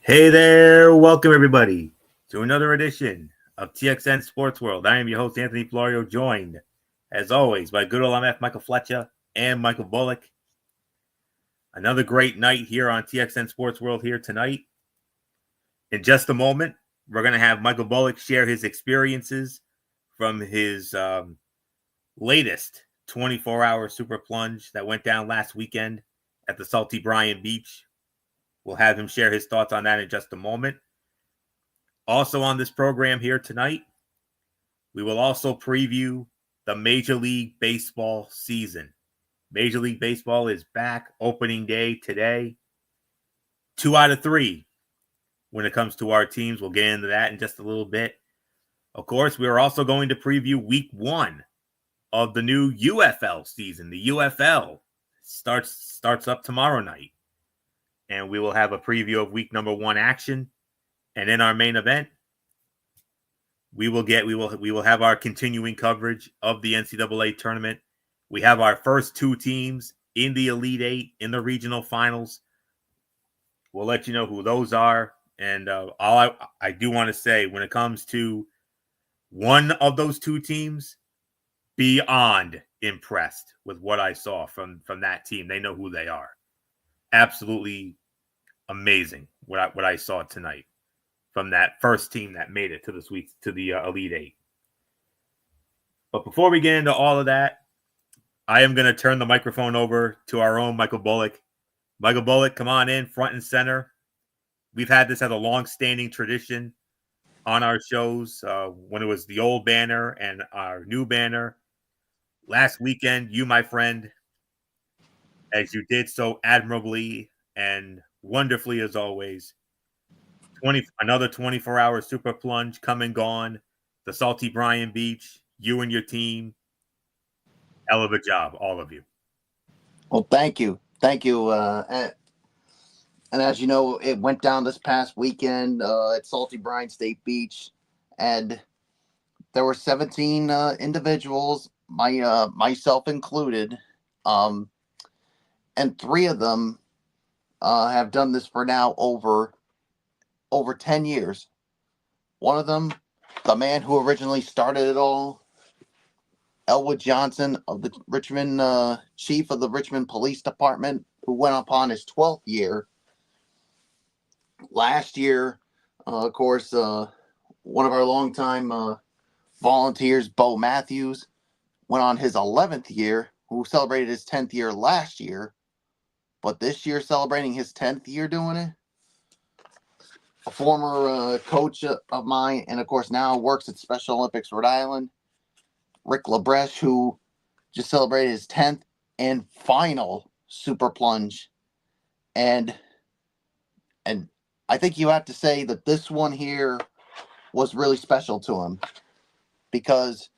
Hey there, welcome everybody to another edition of TXN Sports World. I am your host, Anthony Florio, joined, as always, by good old MF Michael Fletcher and Michael Bullock. Another great night here on TXN Sports World here tonight. In just a moment, we're going to have Michael Bullock share his experiences from his latest 24-hour super plunge that went down last weekend at the Salty Bryan Beach. We'll have him share his thoughts on that in just a moment. Also on this program here tonight, we will also preview the Major League Baseball season. Major League Baseball is back, opening day today. 2 out of 3 when it comes to our teams. We'll get into that in just a little bit. Of course, we are also going to preview week 1 of the new UFL season. The UFL starts up tomorrow night. And we will have a preview of week number 1 action. And in our main event, we will have our continuing coverage of the NCAA tournament. We have our first 2 teams in the Elite 8 in the regional finals. We'll let you know who those are. And all I do want to say, when it comes to one of those 2 teams, beyond impressed with what I saw from that team. They know who they are. Absolutely amazing what I saw tonight from that first team that made it to the Elite 8. But before we get into all of that, I am going to turn the microphone over to our own Michael Bullock. Michael Bullock, come on in, front and center. We've had this as a long-standing tradition on our shows when it was the old banner and our new banner. Last weekend, you, my friend, as you did so admirably and wonderfully as always, another 24-hour super plunge come and gone. The Salty Bryan Beach, you and your team. Hell of a job, all of you. Well, thank you. Thank you. And as you know, it went down this past weekend at Salty Bryan State Beach. And there were 17 individuals, myself included. And 3 of them have done this for now over 10 years. One of them, the man who originally started it all, Elwood Johnson of the Richmond, chief of the Richmond Police Department, who went upon his 12th year. Last year, of course, one of our longtime volunteers, Bo Matthews, went on his 11th year, who celebrated his 10th year last year. But this year, celebrating his 10th year doing it, a former coach of mine, and of course now works at Special Olympics Rhode Island, Rick Labreche, who just celebrated his 10th and final super plunge. And I think you have to say that this one here was really special to him, because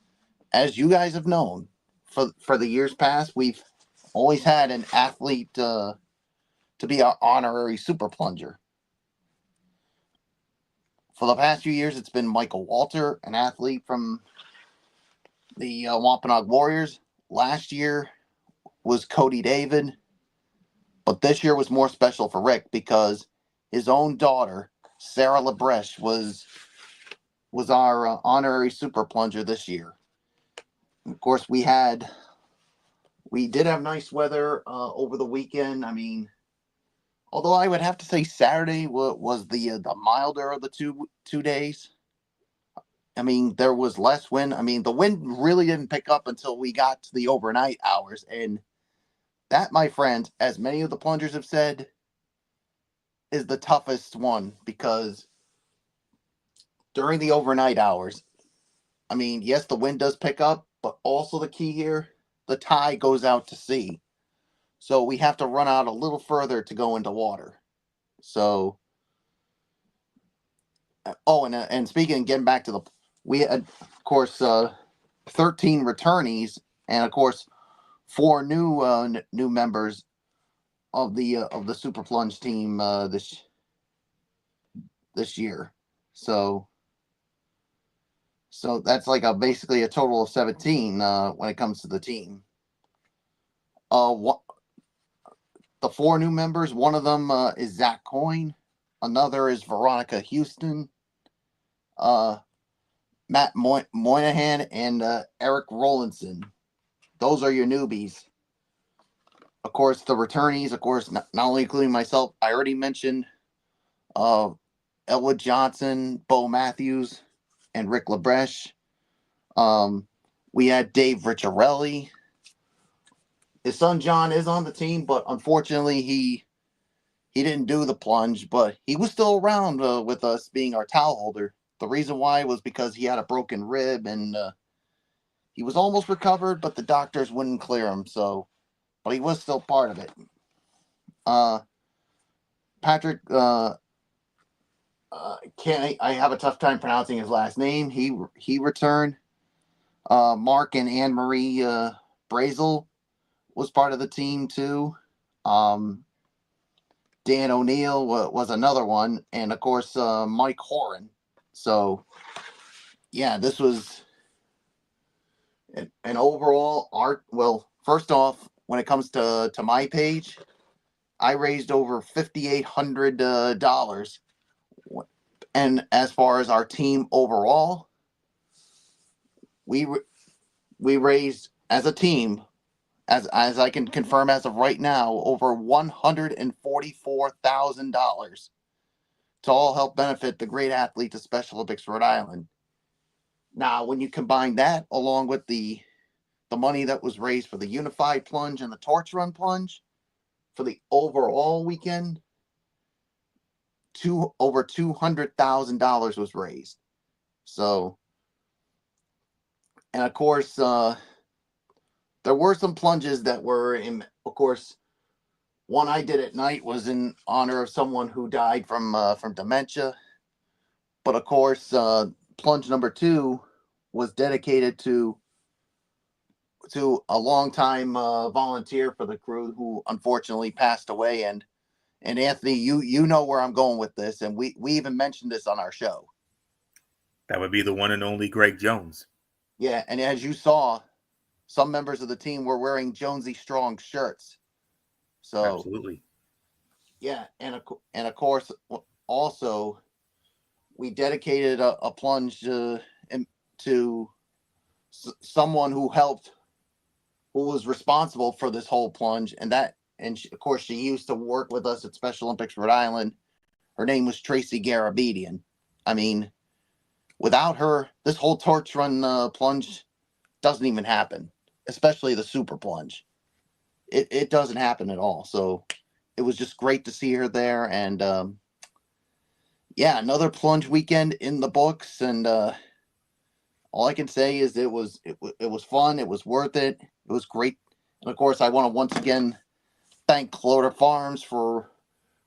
as you guys have known, for the years past, we've always had an athlete to be our honorary super plunger. For the past few years, it's been Michael Walter, an athlete from the Wampanoag Warriors. Last year was Cody David. But this year was more special for Rick because his own daughter, Sarah Labreche, was our honorary super plunger this year. And of course, we did have nice weather over the weekend. I mean, although I would have to say Saturday was the milder of the two days. I mean, there was less wind. I mean, the wind really didn't pick up until we got to the overnight hours. And that, my friends, as many of the plungers have said, is the toughest one, because during the overnight hours, I mean, yes, the wind does pick up, but also the key here, the tide goes out to sea. So we have to run out a little further to go into water. So, and speaking, getting back to we had, of course, 13 returnees, and of course, 4 new members of the Super Plunge team this year. So that's like basically a total of 17 when it comes to the team. The 4 new members, one of them is Zach Coyne, Another is Veronica Houston, Matt Moynihan, and Eric Rollinson. Those are your newbies. Of course, the returnees, of course, not only including myself, I already mentioned Elwood Johnson, Bo Matthews, and Rick LaBreche. We had Dave Ricciarelli. His son John is on the team, but unfortunately he didn't do the plunge, but he was still around with us being our towel holder. The reason why was because he had a broken rib and he was almost recovered, but the doctors wouldn't clear him. So, but he was still part of it. Patrick, I have a tough time pronouncing his last name. He returned. Mark and Anne Marie Brazel was part of the team too. Dan O'Neill was another one, and of course Mike Horan. So yeah, this was an overall art. Well, first off, when it comes to my page, I raised over $5,800, and as far as our team overall, we raised as a team, as I can confirm as of right now, over $144,000 to all help benefit the great athletes of Special Olympics Rhode Island. Now, when you combine that along with the money that was raised for the unified plunge and the torch run plunge for the overall weekend, over $200,000 was raised. So, and of course, there were some plunges that were in. Of course, one I did at night was in honor of someone who died from dementia. But of course, plunge number 2 was dedicated to a longtime volunteer for the crew who unfortunately passed away. And Anthony, you know where I'm going with this, and we even mentioned this on our show. That would be the one and only Greg Jones. Yeah, and as you saw, some members of the team were wearing Jonesy Strong shirts. So absolutely, yeah, and of course, also we dedicated a plunge to someone who was responsible for this whole plunge, and of course she used to work with us at Special Olympics Rhode Island. Her name was Tracy Garabedian. I mean, without her, this whole torch run plunge doesn't even happen, especially the super plunge. It doesn't happen at all. So it was just great to see her there. And yeah, another plunge weekend in the books. And all I can say is it was fun. It was worth it. It was great. And of course, I want to once again thank Cloder Farms for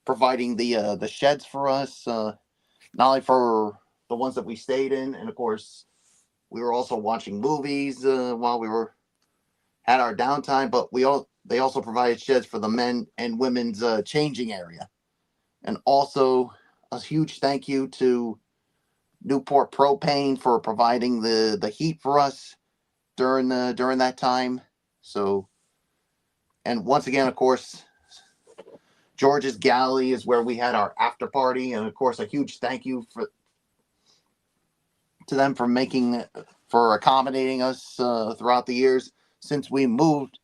providing the sheds for us, not only for the ones that we stayed in, and of course, we were also watching movies while we had our downtime. But they also provided sheds for the men and women's changing area, and also a huge thank you to Newport Propane for providing the heat for us during that time. So, and once again, of course, George's Galley is where we had our after party, and of course, a huge thank you to them for accommodating us throughout the years since we moved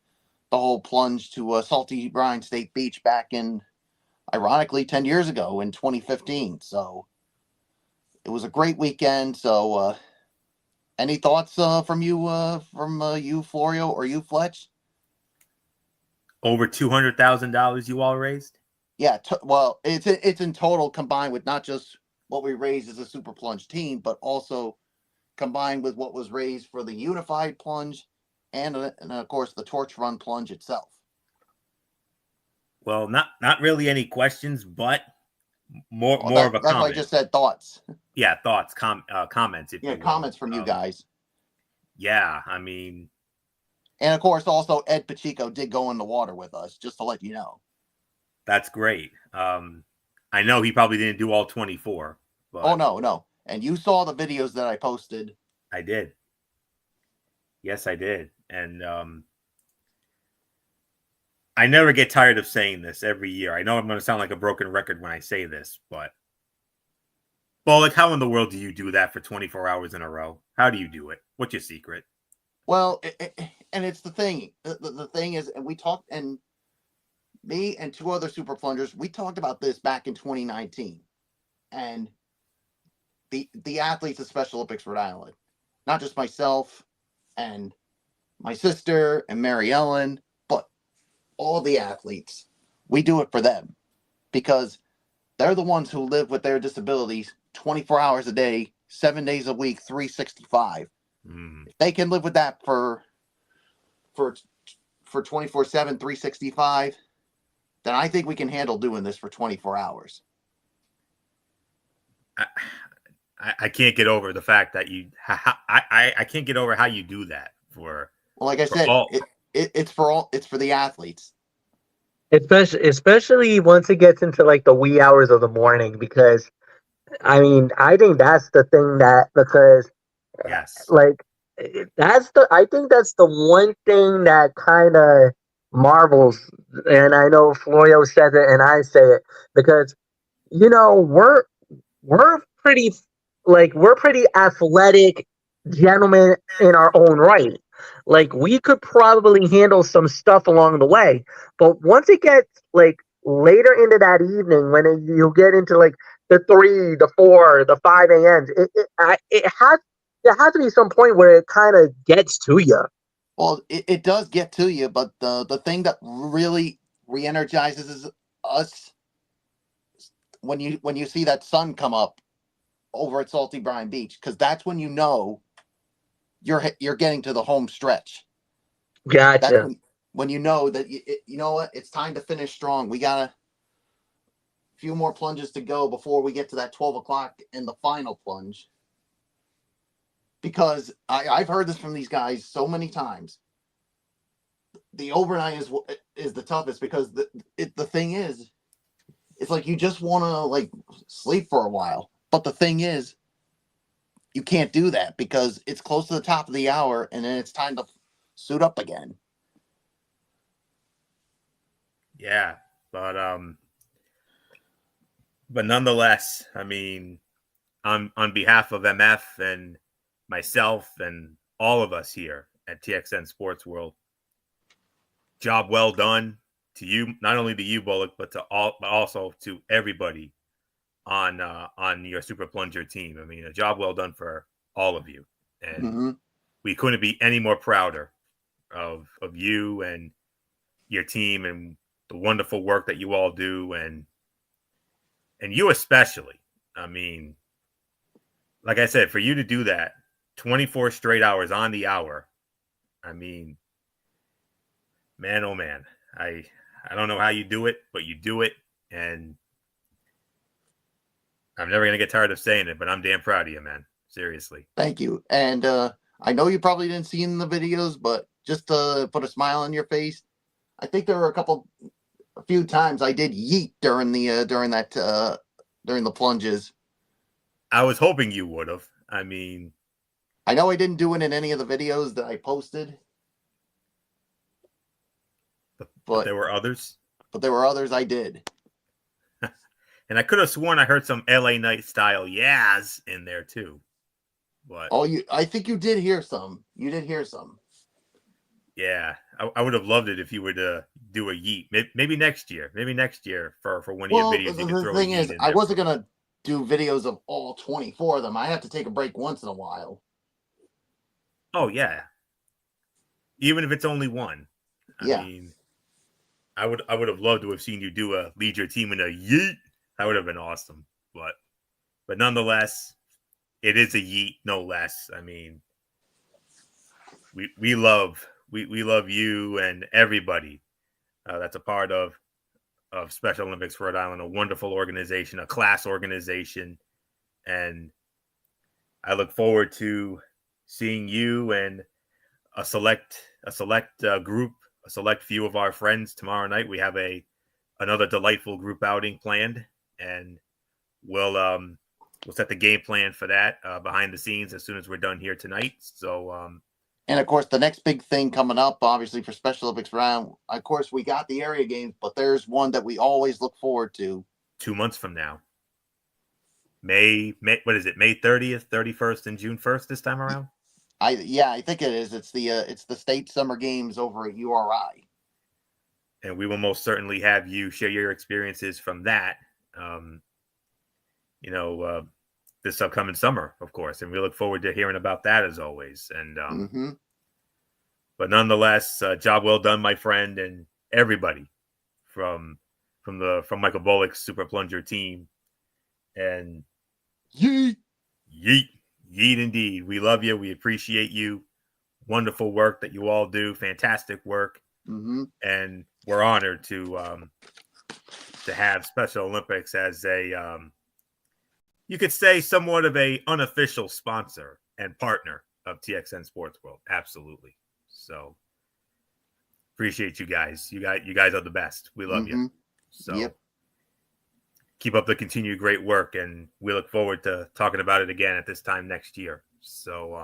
the whole plunge to Salty Brine State Beach back in, ironically, 10 years ago in 2015. So it was a great weekend. So any thoughts from you, Florio, or you, Fletch? Over $200,000 you all raised? Yeah, well, it's in total combined with not just what we raised as a super plunge team, but also combined with what was raised for the unified plunge and of course the torch run plunge itself. Well, not really any questions, but more of a that's comment. Why I just said thoughts. Yeah, thoughts, comments. If you will. Comments from you guys. Yeah, I mean, and of course, also Ed Pacheco did go in the water with us, just to let you know. That's great. I know he probably didn't do all 24. But oh no! And you saw the videos that I posted. I did. Yes, I did, and I never get tired of saying this every year. I know I'm going to sound like a broken record when I say this, but like, how in the world do you do that for 24 hours in a row? How do you do it? What's your secret? Well, and it's the thing. The thing is, and we talked, and me and two other super plungers, we talked about this back in 2019, and the athletes of Special Olympics Rhode Island, not just myself and my sister and Mary Ellen, but all the athletes. We do it for them because they're the ones who live with their disabilities 24 hours a day, 7 days a week, 365. If they can live with that for 24/7, 365, then I think we can handle doing this for 24 hours. I can't get over the fact that I can't get over how you do that for. Well, like I said, it's for the athletes. Especially once it gets into like the wee hours of the morning, because I mean, I think that's the thing because yes, like I think that's the one thing that kind of marvels, and I know Florio says it and I say it, because we're pretty we're pretty athletic gentlemen in our own right. Like, we could probably handle some stuff along the way, but once it gets like later into that evening, when you get into like the 3, the 4, the 5 a.m., there has to be some point where it kind of gets to you. Well, it does get to you, but the thing that really re-energizes us when you see that sun come up over at Salty Brine Beach, because that's when you know you're getting to the home stretch. Gotcha. That's when you know that you know what, it's time to finish strong. We got a few more plunges to go before we get to that 12 o'clock in the final plunge. Because I've heard this from these guys so many times. The overnight is the toughest, because the thing is, it's like you just want to like sleep for a while. But the thing is, you can't do that because it's close to the top of the hour, and then it's time to suit up again. Yeah, but nonetheless, I mean, on behalf of MF and myself and all of us here at TXN Sports World, job well done to you, not only to you, Bullock, but also to everybody on your Super Plunger team. I mean, a job well done for all of you, and we couldn't be any more prouder of you and your team and the wonderful work that you all do, and you especially. I mean, like I said, for you to do that 24 straight hours on the hour, I mean, man, oh man, I don't know how you do it, but you do it, and I'm never going to get tired of saying it, but I'm damn proud of you, man. Seriously. Thank you. And I know you probably didn't see in the videos, but just to put a smile on your face, I think there were a few times I did yeet during the plunges. I was hoping you would have. I mean, I know I didn't do it in any of the videos that I posted. But there were others. But there were others I did. And I could have sworn I heard some LA Knight style yas in there too. But I think you did hear some. You did hear some. Yeah, I would have loved it if you would do a yeet. Maybe next year. Maybe next year for one of your videos. You could throw the thing a yeet is, in I there. wasn't gonna do videos of all 24 of them. I have to take a break once in a while. Oh yeah. Even if it's only one. I mean, I would have loved to have seen you lead your team in a yeet. That would have been awesome. But nonetheless, it is a yeet, no less. I mean, we love you and everybody that's a part of Special Olympics Rhode Island, a wonderful organization, a class organization, and I look forward to seeing you and a select group, a select few of our friends tomorrow night. We have another delightful group outing planned, and we'll set the game plan for that behind the scenes as soon as we're done here tonight. So And of course, the next big thing coming up, obviously for Special Olympics round, of course, we got the area games, but there's one that we always look forward to. 2 months from now. May what is it? May 30th, 31st, and June 1st this time around? I think it is. It's the state summer games over at URI. And we will most certainly have you share your experiences from that. This upcoming summer, of course, and we look forward to hearing about that as always. And but nonetheless, job well done, my friend, and everybody from Michael Bullock's Super Plunger team. And yeet, indeed. We love you. We appreciate you. Wonderful work that you all do. Fantastic work. And we're honored to have Special Olympics as a you could say somewhat of a unofficial sponsor and partner of TXN Sports World. Absolutely. So appreciate you guys. You guys are the best. We love you. So keep up the continued great work, and we look forward to talking about it again at this time next year. So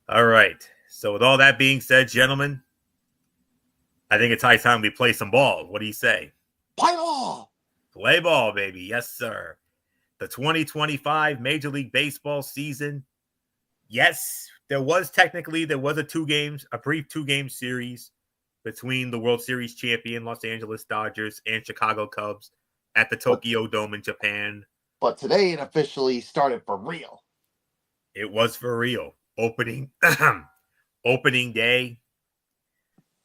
all right. So with all that being said, gentlemen, I think it's high time we play some ball. What do you say? Play ball. Play ball, baby. Yes, sir. The 2025 Major League Baseball season. Yes, there was a brief 2-game series between the World Series champion Los Angeles Dodgers and Chicago Cubs at the Tokyo Dome in Japan. But today it officially started for real. It was for real. Opening day.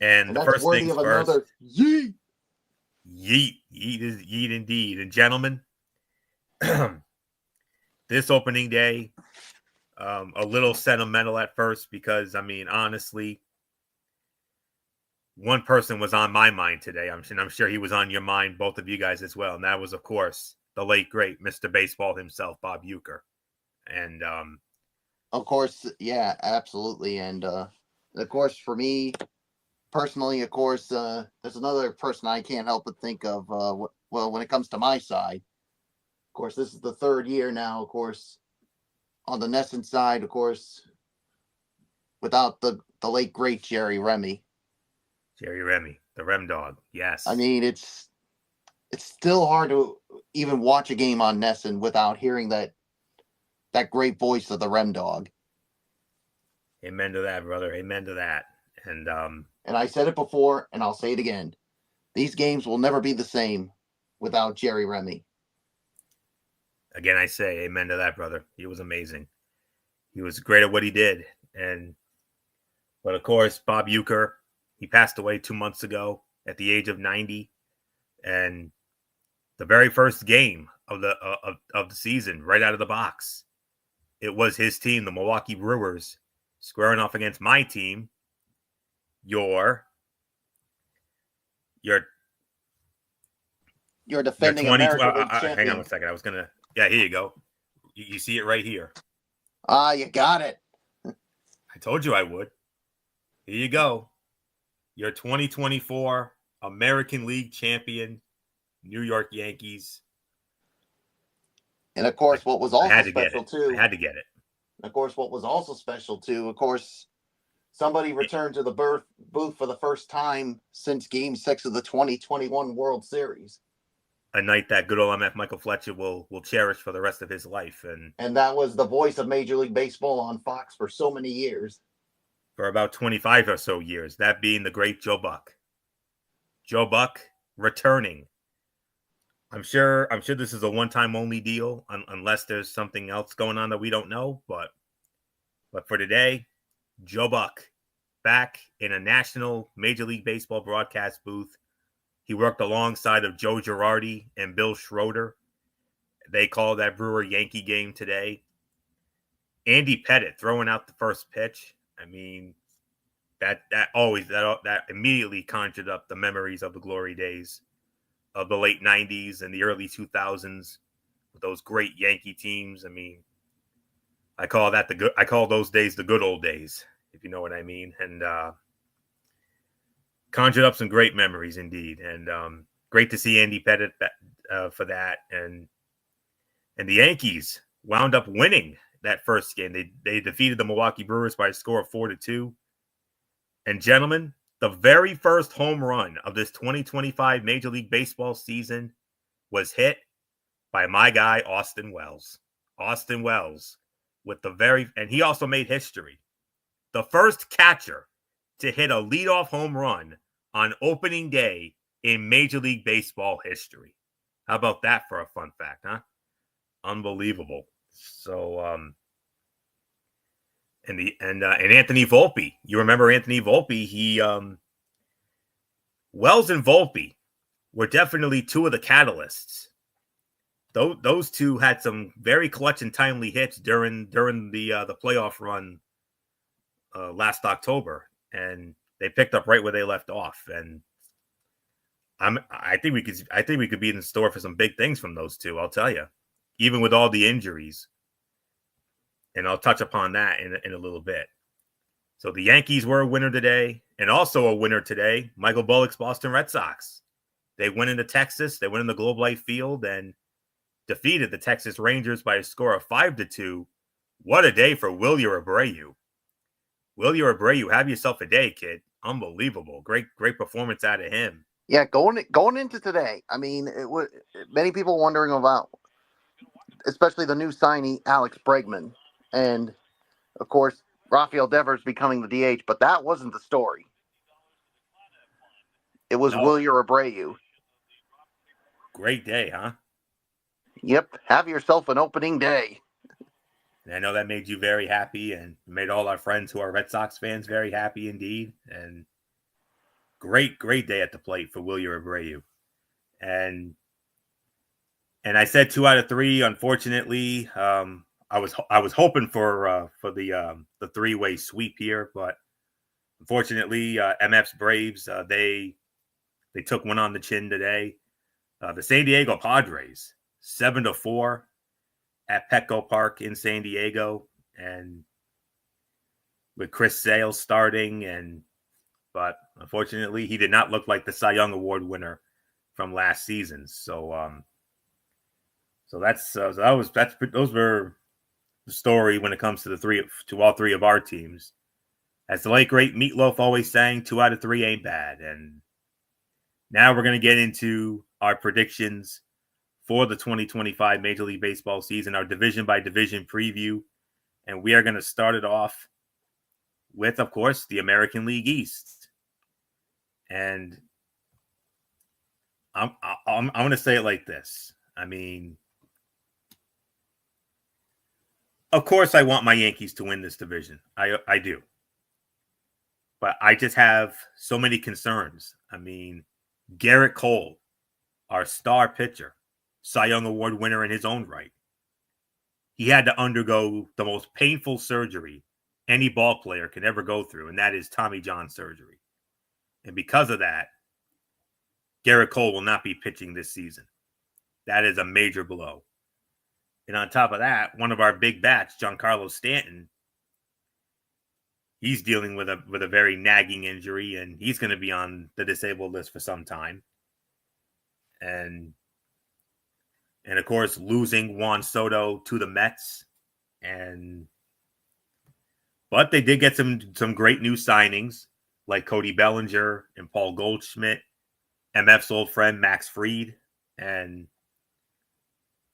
And the first things first. Yeet. Yeet indeed. And gentlemen, this opening day, a little sentimental at first because, I mean, honestly, one person was on my mind today. I'm sure he was on your mind, both of you guys as well. And that was, of course, the late, great Mr. Baseball himself, Bob Uecker. And of course, yeah, absolutely. And of course, for me personally, of course, there's another person I can't help but think of. Well, when it comes to my side, of course, this is the third year now, of course, on the NESN side, of course, without the late, great Jerry Remy. Jerry Remy, the Rem Dog, yes. I mean, it's still hard to even watch a game on NESN without hearing that great voice of the Rem Dog. Amen to that, brother. Amen to that. And I said it before, and I'll say it again. These games will never be the same without Jerry Remy. Again, I say amen to that, brother. He was amazing. He was great at what he did. But of course, Bob Uecker, he passed away 2 months ago at the age of 90. And the very first game of the season, right out of the box, it was his team, the Milwaukee Brewers, squaring off against my team, your defending American League champion. Hang on 1 second. I was gonna. Yeah, here you go. You see it right here. You got it. I told you I would. Here you go. Your 2024 American League champion, New York Yankees. And of course, what was also special too. I had to get it. Of course, what was also special too. Of course, somebody returned to the booth for the first time since Game 6 of the 2021 World Series. A night that good old MF Michael Fletcher will cherish for the rest of his life. And that was the voice of Major League Baseball on Fox for so many years. For about 25 or so years, that being the great Joe Buck. Joe Buck returning. I'm sure this is a one-time only deal, unless there's something else going on that we don't know. But for today, Joe Buck back in a national Major League Baseball broadcast booth. He worked alongside of Joe Girardi and Bill Schroeder. They called that Brewer-Yankee game today. Andy Pettit throwing out the first pitch. I mean, that immediately conjured up the memories of the glory days of the late 90s and the early 2000s with those great Yankee teams. I mean, I call those days the good old days, if you know what I mean. And conjured up some great memories indeed. And great to see Andy Pettit for that. And the Yankees wound up winning that first game. They defeated the Milwaukee Brewers by a score of 4-2. And gentlemen, the very first home run of this 2025 Major League Baseball season was hit by my guy, Austin Wells. Austin Wells and he also made history. The first catcher to hit a leadoff home run on opening day in Major League Baseball history. How about that for a fun fact, huh? Unbelievable. So, and Anthony Volpe. You remember Anthony Volpe? Wells and Volpe were definitely two of the catalysts. Those two had some very clutch and timely hits during the playoff run last October, and they picked up right where they left off. And I think we could be in store for some big things from those two. I'll tell you, even with all the injuries, and I'll touch upon that in a little bit. So the Yankees were a winner today, and also a winner today, Michael Bullock's Boston Red Sox. They went into Texas, they went in the Globe Life Field, and defeated the Texas Rangers by a score of 5-2. What a day for Wilyer Abreu. Wilyer Abreu, have yourself a day, kid. Unbelievable. Great performance out of him. Yeah, going into today, I mean, many people wondering about, especially the new signee, Alex Bregman. And, of course, Rafael Devers becoming the DH, but that wasn't the story. It was Wilyer Abreu. Great day, huh? Yep, have yourself an opening day. And I know that made you very happy and made all our friends who are Red Sox fans very happy indeed. And great day at the plate for Wilyer Abreu. And I said 2 out of 3. Unfortunately, I was hoping for the 3-way sweep here, but unfortunately, MF's Braves they took one on the chin today. The San Diego Padres 7-4 at Petco Park in San Diego, and with Chris Sale starting, but unfortunately he did not look like the Cy Young Award winner from last season. So those were the story when it comes to all three of our teams. As the late great Meatloaf always sang, 2 out of 3 ain't bad. And now we're going to get into our predictions for the 2025 Major League Baseball season, our division by division preview. And we are going to start it off with, of course, the American League East. And I'm going to say it like this. I mean, of course I want my Yankees to win this division. I do. But I just have so many concerns. I mean, Garrett Cole, our star pitcher, Cy Young Award winner in his own right. He had to undergo the most painful surgery any ball player can ever go through, and that is Tommy John surgery. And because of that, Garrett Cole will not be pitching this season. That is a major blow. And on top of that, one of our big bats, Giancarlo Stanton, he's dealing with a very nagging injury, and he's going to be on the disabled list for some time. And of course, losing Juan Soto to the Mets. But they did get some great new signings like Cody Bellinger and Paul Goldschmidt, MF's old friend Max Fried, and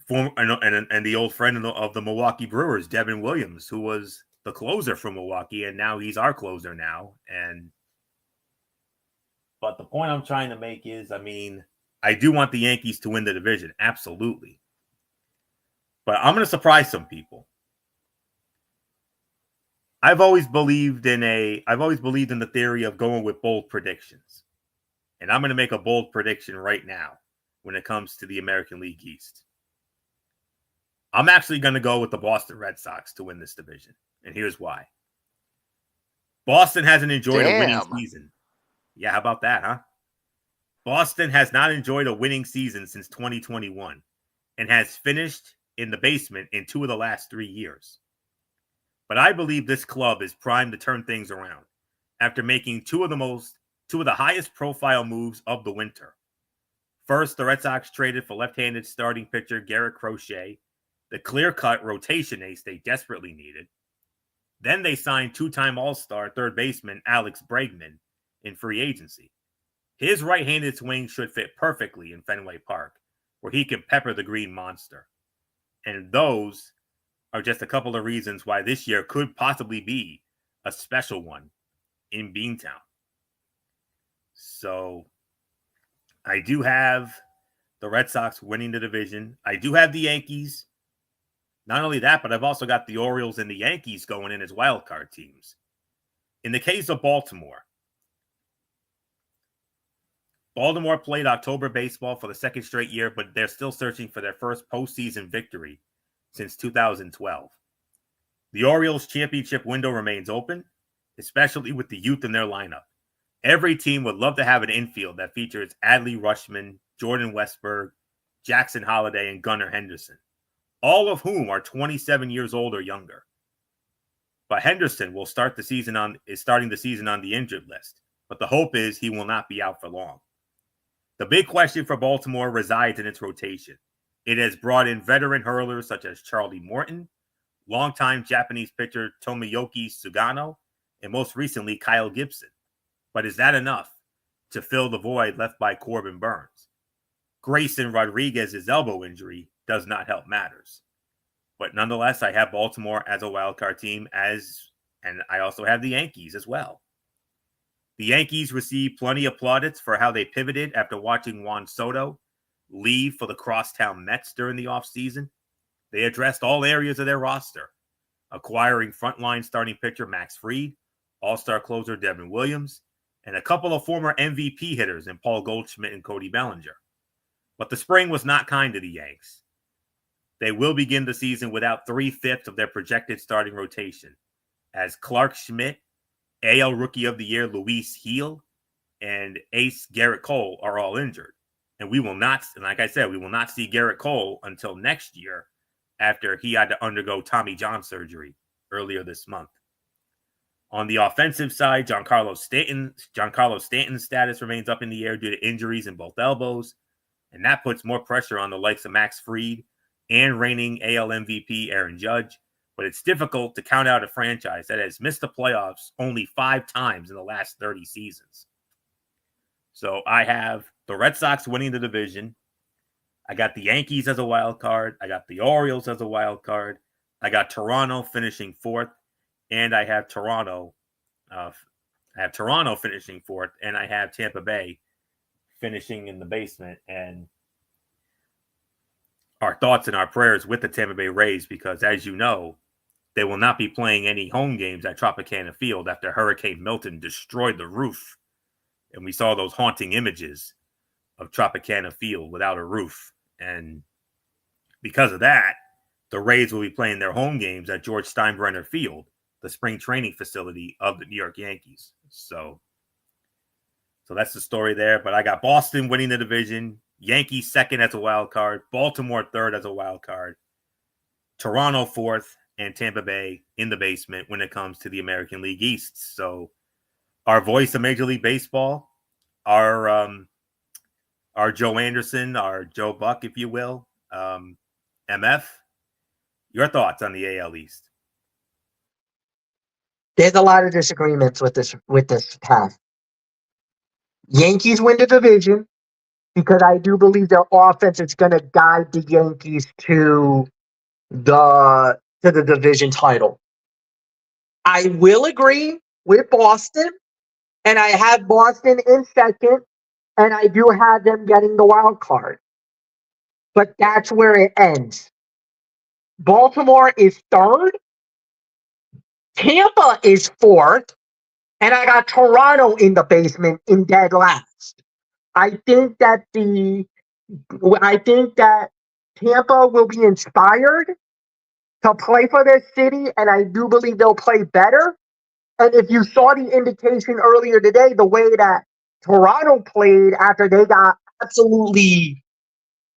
the old friend of the Milwaukee Brewers, Devin Williams, who was the closer from Milwaukee, and now he's our closer now. But the point I'm trying to make is, I mean, I do want the Yankees to win the division, absolutely. But I'm going to surprise some people. I've always believed in the theory of going with bold predictions. And I'm going to make a bold prediction right now when it comes to the American League East. I'm actually going to go with the Boston Red Sox to win this division. And here's why. Boston hasn't enjoyed a winning season. Yeah, how about that, huh? Boston has not enjoyed a winning season since 2021 and has finished in the basement in 2 of the last 3 years. But I believe this club is primed to turn things around after making two of the highest profile moves of the winter. First, the Red Sox traded for left-handed starting pitcher Garrett Crochet, the clear-cut rotation ace they desperately needed. Then they signed two-time All-Star third baseman Alex Bregman in free agency. His right-handed swing should fit perfectly in Fenway Park, where he can pepper the Green Monster. And those are just a couple of reasons why this year could possibly be a special one in Beantown. So I do have the Red Sox winning the division. I do have the Yankees. Not only that, but I've also got the Orioles and the Yankees going in as wildcard teams. In the case of Baltimore played October baseball for the second straight year, but they're still searching for their first postseason victory since 2012. The Orioles' championship window remains open, especially with the youth in their lineup. Every team would love to have an infield that features Adley Rutschman, Jordan Westberg, Jackson Holliday, and Gunnar Henderson, all of whom are 27 years old or younger. But Henderson is starting the season on the injured list, but the hope is he will not be out for long. The big question for Baltimore resides in its rotation. It has brought in veteran hurlers such as Charlie Morton, longtime Japanese pitcher Tomoyuki Sugano, and most recently Kyle Gibson. But is that enough to fill the void left by Corbin Burns? Grayson Rodriguez's elbow injury does not help matters. But nonetheless, I have Baltimore as a wildcard team, and I also have the Yankees as well. The Yankees received plenty of plaudits for how they pivoted after watching Juan Soto leave for the crosstown Mets during the offseason. They addressed all areas of their roster, acquiring frontline starting pitcher Max Fried, all-star closer Devin Williams, and a couple of former MVP hitters in Paul Goldschmidt and Cody Bellinger. But the spring was not kind to the Yanks. They will begin the season without 3/5 of their projected starting rotation, as Clark Schmidt, AL Rookie of the Year Luis Gil, and ace Garrett Cole are all injured. And we will not see Garrett Cole until next year after he had to undergo Tommy John surgery earlier this month. On the offensive side, Giancarlo Stanton's status remains up in the air due to injuries in both elbows, and that puts more pressure on the likes of Max Fried and reigning AL MVP Aaron Judge. But it's difficult to count out a franchise that has missed the playoffs only 5 times in the last 30 seasons. So I have the Red Sox winning the division. I got the Yankees as a wild card. I got the Orioles as a wild card. I got Toronto finishing 4th, and I have Toronto finishing 4th, and I have Tampa Bay finishing in the basement. And our thoughts and our prayers with the Tampa Bay Rays, because as you know, they will not be playing any home games at Tropicana Field after Hurricane Milton destroyed the roof. And we saw those haunting images of Tropicana Field without a roof. And because of that, the Rays will be playing their home games at George Steinbrenner Field, the spring training facility of the New York Yankees. So that's the story there. But I got Boston winning the division, Yankees 2nd as a wild card, Baltimore 3rd as a wild card, Toronto 4th, and Tampa Bay in the basement when it comes to the American League East. So our voice of Major League Baseball, our Joe Anderson, our Joe Buck, if you will, MF, your thoughts on the AL East? There's a lot of disagreements with this path. Yankees win the division because I do believe their offense is going to guide the Yankees to the division title. I will agree with Boston, and I have Boston in 2nd, and I do have them getting the wild card. But that's where it ends. Baltimore is 3rd. Tampa is 4th. And I got Toronto in the basement in dead last. I think that Tampa will be inspired to play for their city, and I do believe they'll play better. And if you saw the indication earlier today, the way that Toronto played after they got absolutely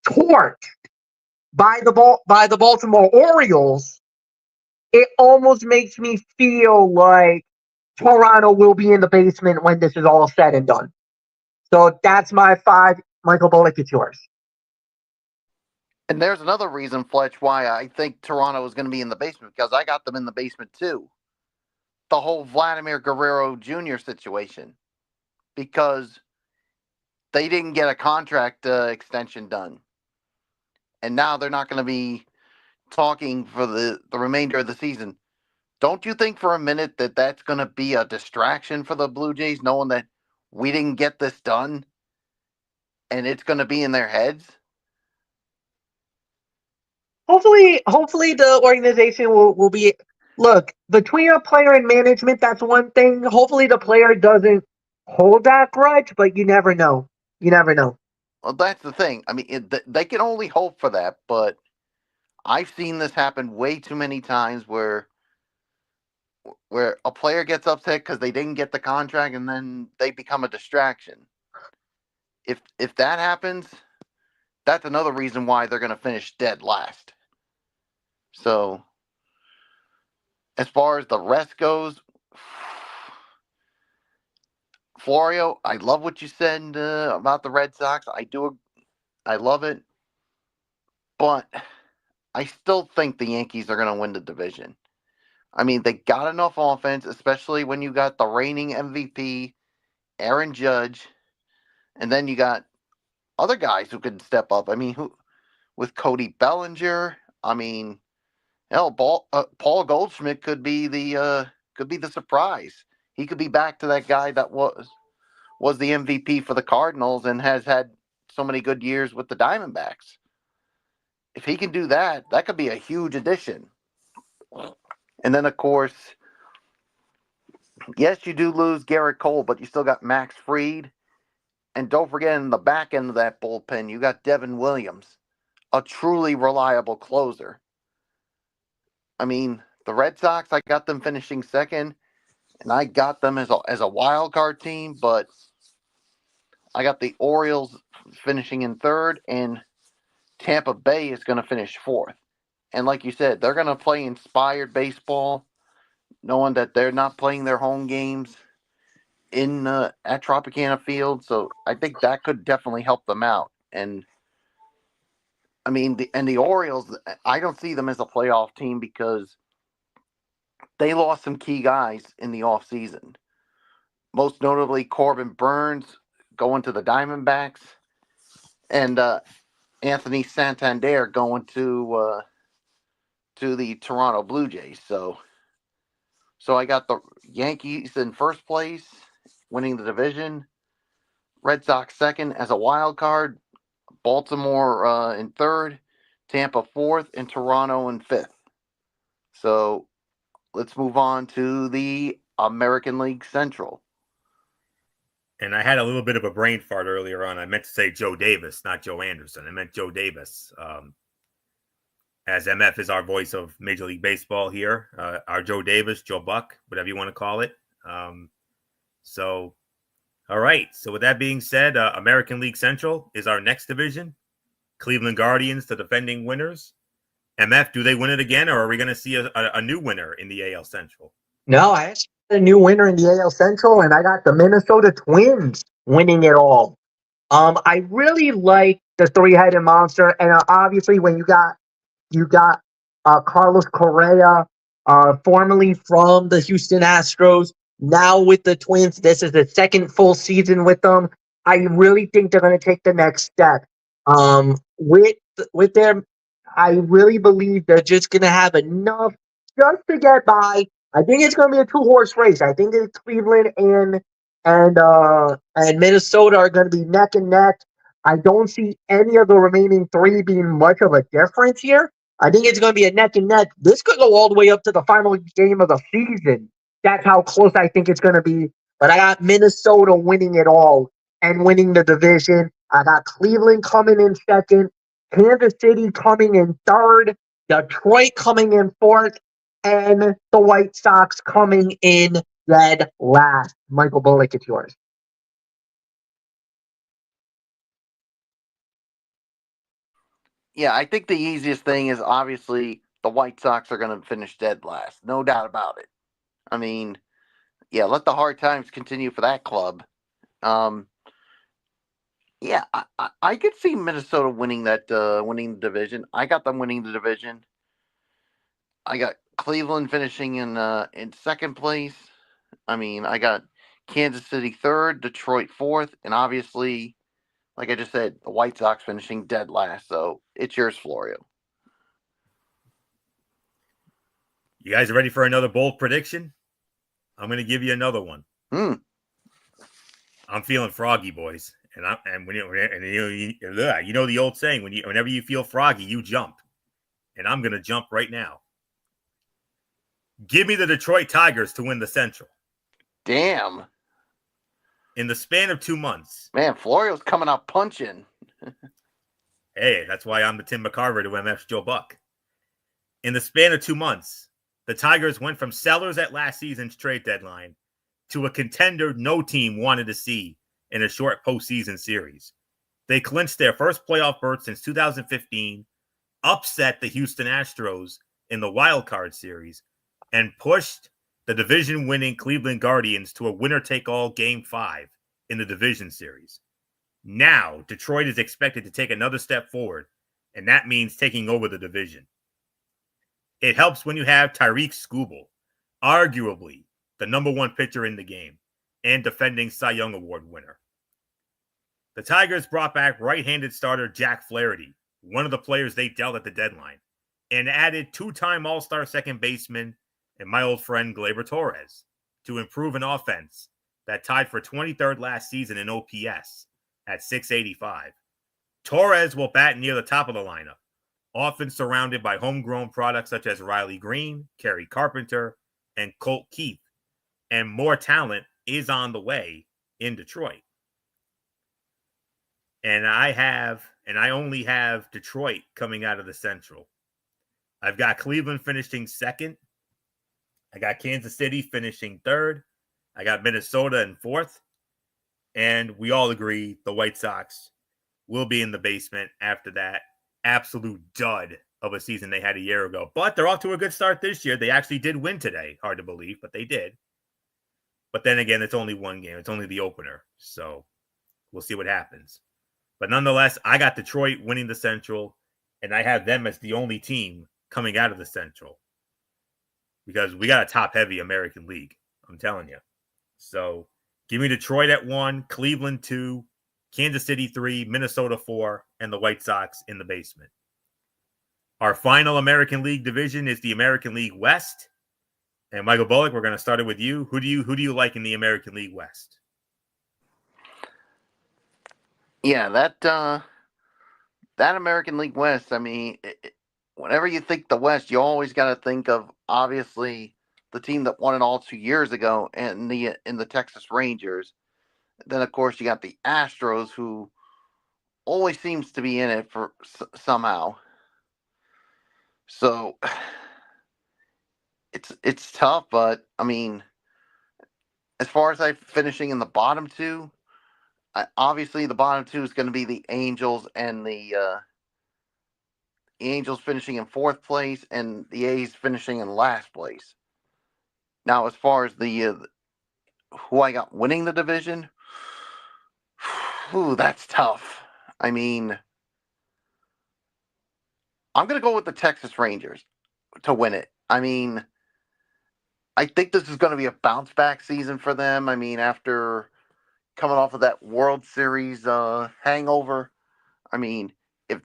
torched by the Baltimore Orioles, it almost makes me feel like Toronto will be in the basement when this is all said and done. So that's my 5. Michael Bullock, it's yours. And there's another reason, Fletch, why I think Toronto is going to be in the basement, because I got them in the basement too. The whole Vladimir Guerrero Jr. situation, because they didn't get a contract extension done. And now they're not going to be talking for the remainder of the season. Don't you think for a minute that that's going to be a distraction for the Blue Jays, knowing that we didn't get this done and it's going to be in their heads? Hopefully the organization will be, look, between a player and management, that's one thing. Hopefully the player doesn't hold that grudge, but you never know. You never know. Well, that's the thing. I mean, they can only hope for that, but I've seen this happen way too many times where a player gets upset because they didn't get the contract and then they become a distraction. If that happens, that's another reason why they're going to finish dead last. So, as far as the rest goes, Florio, I love what you said about the Red Sox. I love it, but I still think the Yankees are going to win the division. I mean, they got enough offense, especially when you got the reigning MVP, Aaron Judge, and then you got other guys who could step up. I mean, who with Cody Bellinger? I mean, hell, Paul Goldschmidt could be the surprise. He could be back to that guy that was the MVP for the Cardinals and has had so many good years with the Diamondbacks. If he can do that, that could be a huge addition. And then, of course, yes, you do lose Garrett Cole, but you still got Max Fried. And don't forget, in the back end of that bullpen, you got Devin Williams, a truly reliable closer. I mean, the Red Sox, I got them finishing second, and I got them as a wild card team, but I got the Orioles finishing in third, and Tampa Bay is going to finish fourth. And like you said, they're going to play inspired baseball, knowing that they're not playing their home games at Tropicana Field. So I think that could definitely help them out. And I mean, the Orioles, I don't see them as a playoff team because they lost some key guys in the offseason. Most notably, Corbin Burns going to the Diamondbacks, and Anthony Santander going to the Toronto Blue Jays. So I got the Yankees in first place, winning the division. Red Sox second as a wild card. Baltimore in third. Tampa fourth, and Toronto in fifth. So let's move on to the American League Central. And I had a little bit of a brain fart earlier on. I meant to say Joe Davis, not Joe Anderson. I meant Joe Davis. As MF is our voice of Major League Baseball here. Our Joe Davis, Joe Buck, whatever you want to call it. So, all right. So with that being said, American League Central is our next division. Cleveland Guardians, the defending winners. MF, do they win it again, or are we going to see a new winner in the AL Central? No, I actually got a new winner in the AL Central, and I got the Minnesota Twins winning it all. I really like the three-headed monster, and obviously when you got Carlos Correa, formerly from the Houston Astros, now with the Twins. This is the second full season with them. I really think they're going to take the next step. With their, I really believe they're just going to have enough just to get by. I think it's going to be a two-horse race. I think it's Cleveland and Minnesota are going to be neck and neck. I don't see any of the remaining three being much of a difference here. I think it's going to be a neck and neck. This could go all the way up to the final game of the season. That's how close I think it's going to be. But I got Minnesota winning it all and winning the division. I got Cleveland coming in second, Kansas City coming in third, Detroit coming in fourth, and the White Sox coming in dead last. Michael Bullock, it's yours. Yeah, I think the easiest thing is obviously the White Sox are going to finish dead last. No doubt about it. I mean, yeah, let the hard times continue for that club. Yeah, I could see Minnesota winning winning the division. I got them winning the division. I got Cleveland finishing in second place. I mean, I got Kansas City third, Detroit fourth, and obviously, like I just said, the White Sox finishing dead last. So it's yours, Florio. You guys ready for another bold prediction? I'm going to give you another one. I'm feeling froggy, boys, and you know the old saying, whenever you feel froggy, you jump, and I'm going to jump right now. Give me the Detroit Tigers to win the Central. Damn. In the span of 2 months. Man, Florio's coming out punching. Hey, that's why I'm the Tim McCarver to MF's Joe Buck. In the span of 2 months, the Tigers went from sellers at last season's trade deadline to a contender no team wanted to see in a short postseason series. They clinched their first playoff berth since 2015, upset the Houston Astros in the wild card series, and pushed the division-winning Cleveland Guardians to a winner-take-all Game 5 in the division series. Now, Detroit is expected to take another step forward, and that means taking over the division. It helps when you have Tyreek Skubal, arguably the number one pitcher in the game and defending Cy Young Award winner. The Tigers brought back right-handed starter Jack Flaherty, one of the players they dealt at the deadline, and added two-time All-Star second baseman and my old friend Gleyber Torres to improve an offense that tied for 23rd last season in OPS at 685. Torres will bat near the top of the lineup, often surrounded by homegrown products such as Riley Green, Kerry Carpenter, and Colt Keith, and more talent is on the way in Detroit. And I only have Detroit coming out of the Central. I've got Cleveland finishing second. I got Kansas City finishing third. I got Minnesota in fourth. And we all agree the White Sox will be in the basement after that absolute dud of a season they had a year ago. But they're off to a good start this year. They actually did win today. Hard to believe, but they did. But then again, it's only one game. It's only the opener. So we'll see what happens. But nonetheless, I got Detroit winning the Central, and I have them as the only team coming out of the Central. Because we got a top-heavy American League, I'm telling you. So give me Detroit at 1, Cleveland 2, Kansas City 3, Minnesota 4, and the White Sox in the basement. Our final American League division is the American League West. And Michael Bullock, we're going to start it with you. Who do you like in the American League West? Yeah, that American League West, I mean, whenever you think the West, you always got to think of, obviously, the team that won it all 2 years ago in the Texas Rangers. Then, of course, you got the Astros, who always seems to be in it for somehow. So it's tough, but I mean, as far as finishing in the bottom two, obviously the bottom two is going to be the Angels and the Angels finishing in fourth place and the A's finishing in last place. Now, as far as the who I got winning the division, that's tough. I mean, I'm going to go with the Texas Rangers to win it. I mean, I think this is going to be a bounce back season for them. I mean, after coming off of that World Series hangover, I mean, if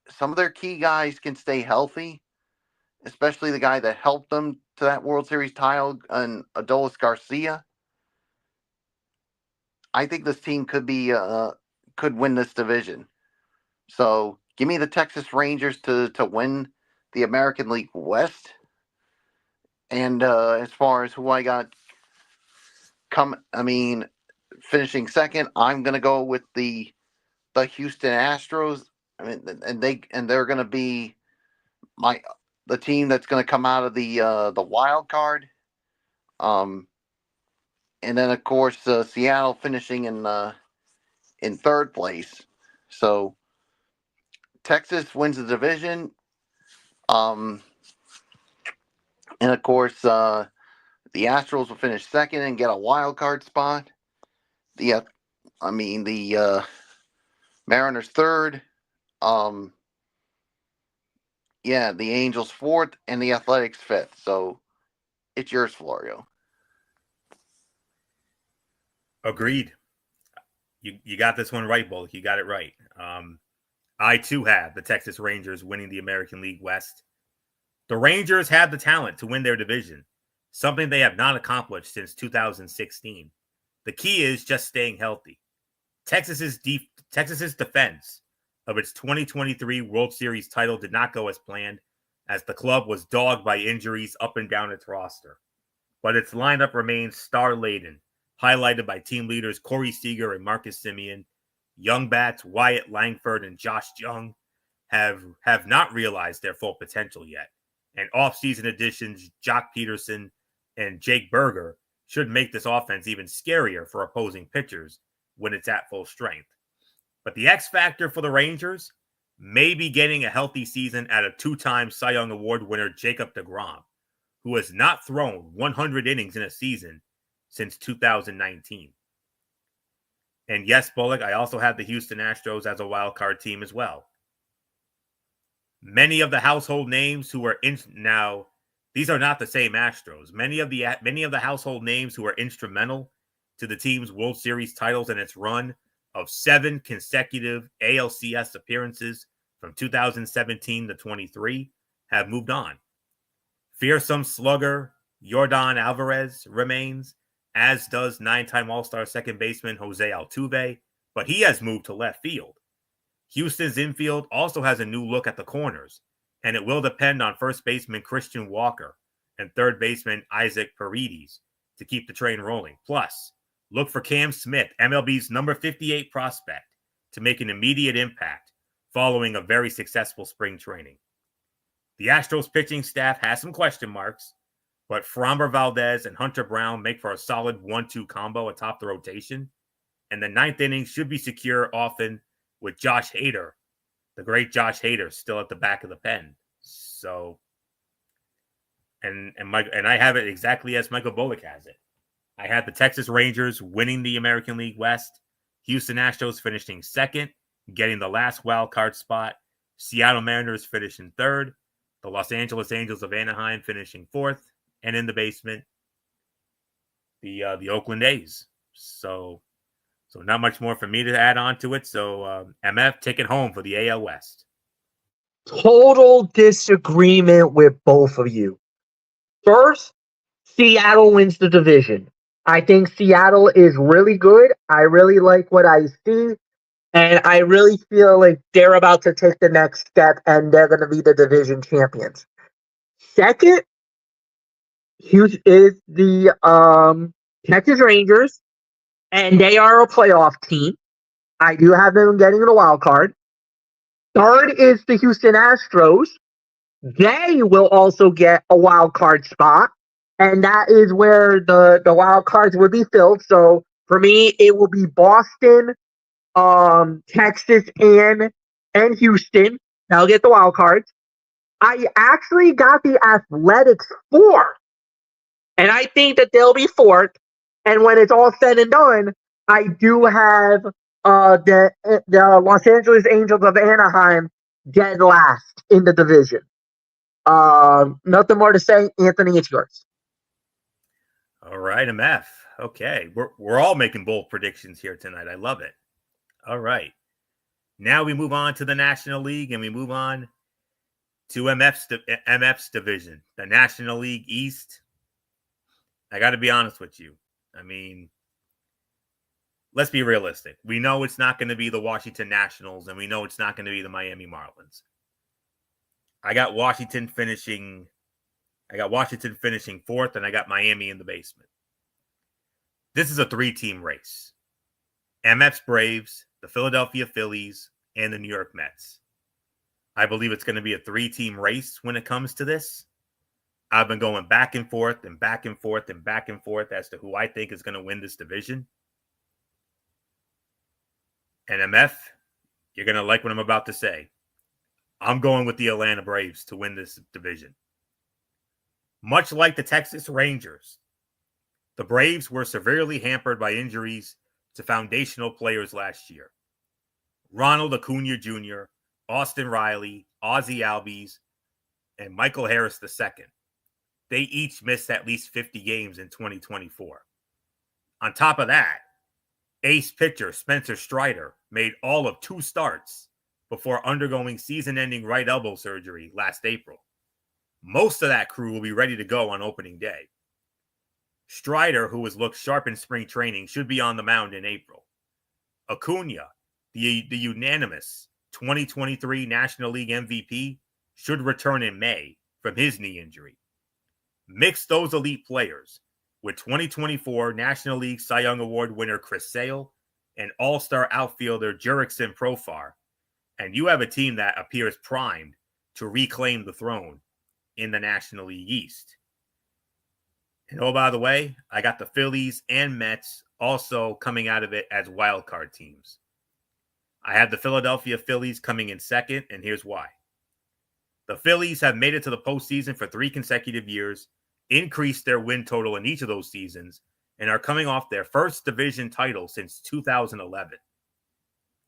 some of their key guys can stay healthy, especially the guy that helped them to that World Series title, and Adolis Garcia, I think this team could win this division. So give me the Texas Rangers to win the American League West. And as far as who I got finishing second, I'm gonna go with the Houston Astros. I mean, and they're gonna be the team that's gonna come out of the wild card. And then of course Seattle finishing in third place. So Texas wins the division. And of course the Astros will finish second and get a wild card spot. The Mariners third. Yeah, the Angels fourth and the Athletics fifth. So it's yours, Florio. Agreed. You got this one right, Bullock. You got it right. I too have the Texas Rangers winning the American League West. The Rangers have the talent to win their division, something they have not accomplished since 2016. The key is just staying healthy. Texas's defense of its 2023 World Series title did not go as planned, as the club was dogged by injuries up and down its roster. But its lineup remains star-laden, highlighted by team leaders Corey Seager and Marcus Semien. Young bats Wyatt Langford and Josh Jung have not realized their full potential yet. And off-season additions Jock Peterson and Jake Berger should make this offense even scarier for opposing pitchers when it's at full strength. But the X factor for the Rangers may be getting a healthy season at a two-time Cy Young Award winner Jacob deGrom, who has not thrown 100 innings in a season since 2019. And yes, Bullock, I also have the Houston Astros as a wild card team as well. Many of the household names who are now, these are not the same Astros. Many of the household names who are instrumental to the team's World Series titles and its run of 7 consecutive ALCS appearances from 2017 to 23 have moved on. Fearsome slugger Yordan Alvarez remains, as does 9-time All-Star second baseman Jose Altuve, but he has moved to left field. Houston's infield also has a new look at the corners, and it will depend on first baseman Christian Walker and third baseman Isaac Paredes to keep the train rolling. Plus, look for Cam Smith, MLB's number 58 prospect, to make an immediate impact following a very successful spring training. The Astros pitching staff has some question marks, but Framber Valdez and Hunter Brown make for a solid 1-2 combo atop the rotation, and the ninth inning should be secure often with Josh Hader, the great Josh Hader, still at the back of the pen. So, and I have it exactly as Michael Bullock has it. I had the Texas Rangers winning the American League West, Houston Astros finishing second, getting the last wild card spot, Seattle Mariners finishing third, the Los Angeles Angels of Anaheim finishing fourth, and in the basement, the Oakland A's. So not much more for me to add on to it. So MF, take it home for the AL West. Total disagreement with both of you. First, Seattle wins the division. I think Seattle is really good. I really like what I see. And I really feel like they're about to take the next step and they're going to be the division champions. Second, is the Texas Rangers, and they are a playoff team. I do have them getting the wild card. Third is the Houston Astros. They will also get a wild card spot, and that is where the wild cards would be filled. So for me, it will be Boston, Texas, and Houston. They'll get the wild cards. I actually got the Athletics fourth, and I think that they'll be fourth. And when it's all said and done, I do have the Los Angeles Angels of Anaheim dead last in the division. Nothing more to say. Anthony, it's yours. All right, MF. Okay, we're all making bold predictions here tonight. I love it. All right, now we move on to the National League, and we move on to MF's division, the National League East. I got to be honest with you. I mean, let's be realistic. We know it's not going to be the Washington Nationals, and we know it's not going to be the Miami Marlins. I got Washington finishing fourth, and I got Miami in the basement. This is a 3-team race. MF's Braves, the Philadelphia Phillies, and the New York Mets. I believe it's going to be a 3-team race when it comes to this. I've been going back and forth and back and forth and back and forth as to who I think is going to win this division. And MF, you're going to like what I'm about to say. I'm going with the Atlanta Braves to win this division. Much like the Texas Rangers, the Braves were severely hampered by injuries to foundational players last year. Ronald Acuna Jr., Austin Riley, Ozzie Albies, and Michael Harris II. They each missed at least 50 games in 2024. On top of that, ace pitcher Spencer Strider made all of 2 starts before undergoing season-ending right elbow surgery last April. Most of that crew will be ready to go on opening day. Strider, who has looked sharp in spring training, should be on the mound in April. Acuna, the unanimous 2023 National League MVP, should return in May from his knee injury. Mix those elite players with 2024 National League Cy Young Award winner Chris Sale and all-star outfielder Jurickson Profar, and you have a team that appears primed to reclaim the throne in the National League East. And oh, by the way, I got the Phillies and Mets also coming out of it as wildcard teams. I have the Philadelphia Phillies coming in second, and here's why. The Phillies have made it to the postseason for 3 consecutive years, increased their win total in each of those seasons, and are coming off their first division title since 2011.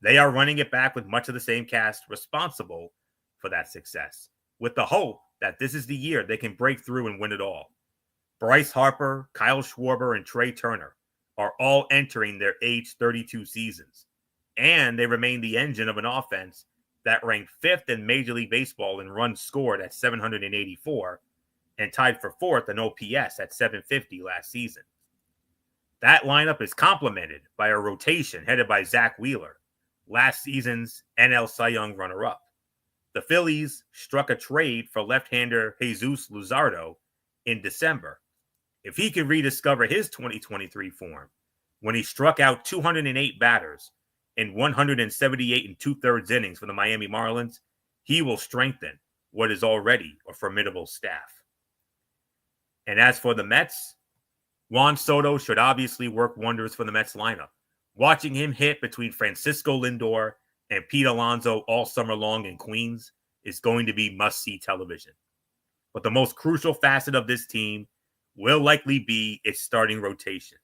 They are running it back with much of the same cast responsible for that success, with the hope that this is the year they can break through and win it all. Bryce Harper, Kyle Schwarber, and Trey Turner are all entering their age 32 seasons, and they remain the engine of an offense that ranked 5th in Major League Baseball in runs scored at 784 and tied for 4th in OPS at 750 last season. That lineup is complemented by a rotation headed by Zach Wheeler, last season's NL Cy Young runner-up. The Phillies struck a trade for left-hander Jesus Luzardo in December. If he can rediscover his 2023 form, when he struck out 208 batters in 178 2/3 innings for the Miami Marlins, he will strengthen what is already a formidable staff. And as for the Mets, Juan Soto should obviously work wonders for the Mets lineup. Watching him hit between Francisco Lindor and Pete Alonso all summer long in Queens is going to be must-see television. But the most crucial facet of this team will likely be its starting rotation.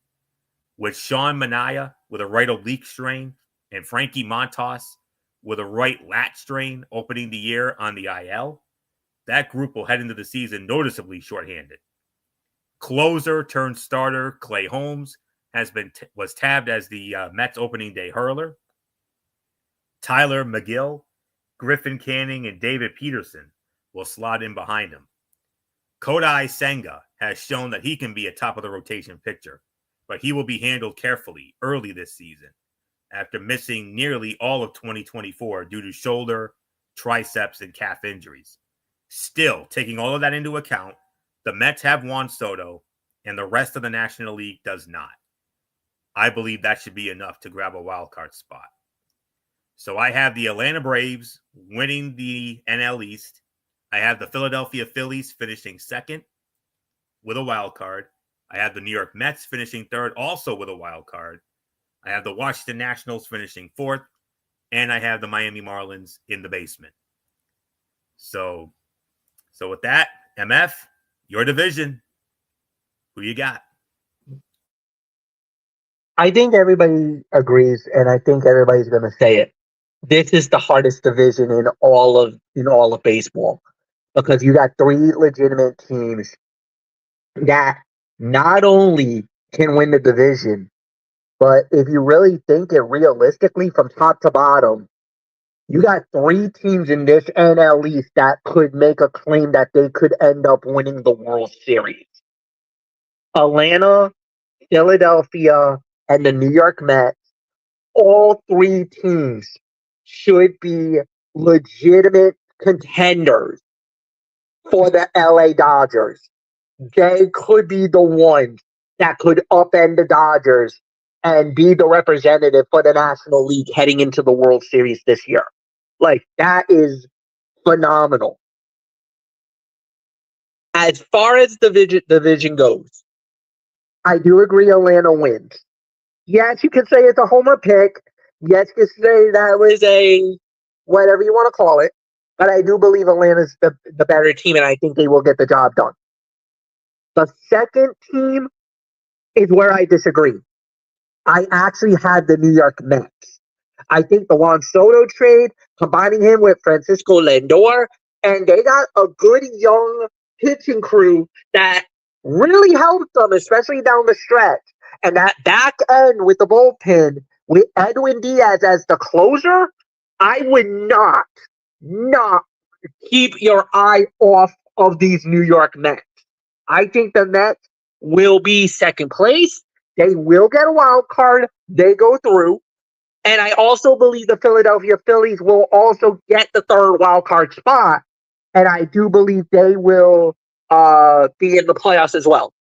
With Sean Manaea with a right oblique strain and Frankie Montas with a right lat strain opening the year on the IL, that group will head into the season noticeably shorthanded. Closer turned starter Clay Holmes was tabbed as the Mets opening day hurler. Tyler McGill, Griffin Canning, and David Peterson will slot in behind him. Kodai Senga has shown that he can be a top-of-the-rotation pitcher, but he will be handled carefully early this season after missing nearly all of 2024 due to shoulder, triceps, and calf injuries. Still, taking all of that into account, the Mets have Juan Soto, and the rest of the National League does not. I believe that should be enough to grab a wild card spot. So I have the Atlanta Braves winning the NL East. I have the Philadelphia Phillies finishing second with a wild card. I have the New York Mets finishing third, also with a wild card. I have the Washington Nationals finishing fourth, and I have the Miami Marlins in the basement. So with that, MF, your division. Who you got? I think everybody agrees, and I think everybody's going to say it. This is the hardest division in all of baseball, because you got 3 legitimate teams that not only can win the division, but if you really think it realistically from top to bottom, you got 3 teams in this NL East that could make a claim that they could end up winning the World Series. Atlanta, Philadelphia, and the New York Mets, all 3 teams should be legitimate contenders for the LA Dodgers. They could be the ones that could upend the Dodgers and be the representative for the National League heading into the World Series this year. Like, that is phenomenal. As far as the division goes, I do agree Atlanta wins. Yes, you can say it's a homer pick. Yes, you can say that was a whatever you want to call it. But I do believe Atlanta's the better team, and I think they will get the job done. The second team is where I disagree. I actually had the New York Mets. I think the Juan Soto trade, combining him with Francisco Lindor, and they got a good young pitching crew that really helped them, especially down the stretch. And that back end with the bullpen, with Edwin Diaz as the closer, I would not keep your eye off of these New York Mets. I think the Mets will be second place. They will get a wild card. They go through. And I also believe the Philadelphia Phillies will also get the third wild card spot. And I do believe they will be in the playoffs as well.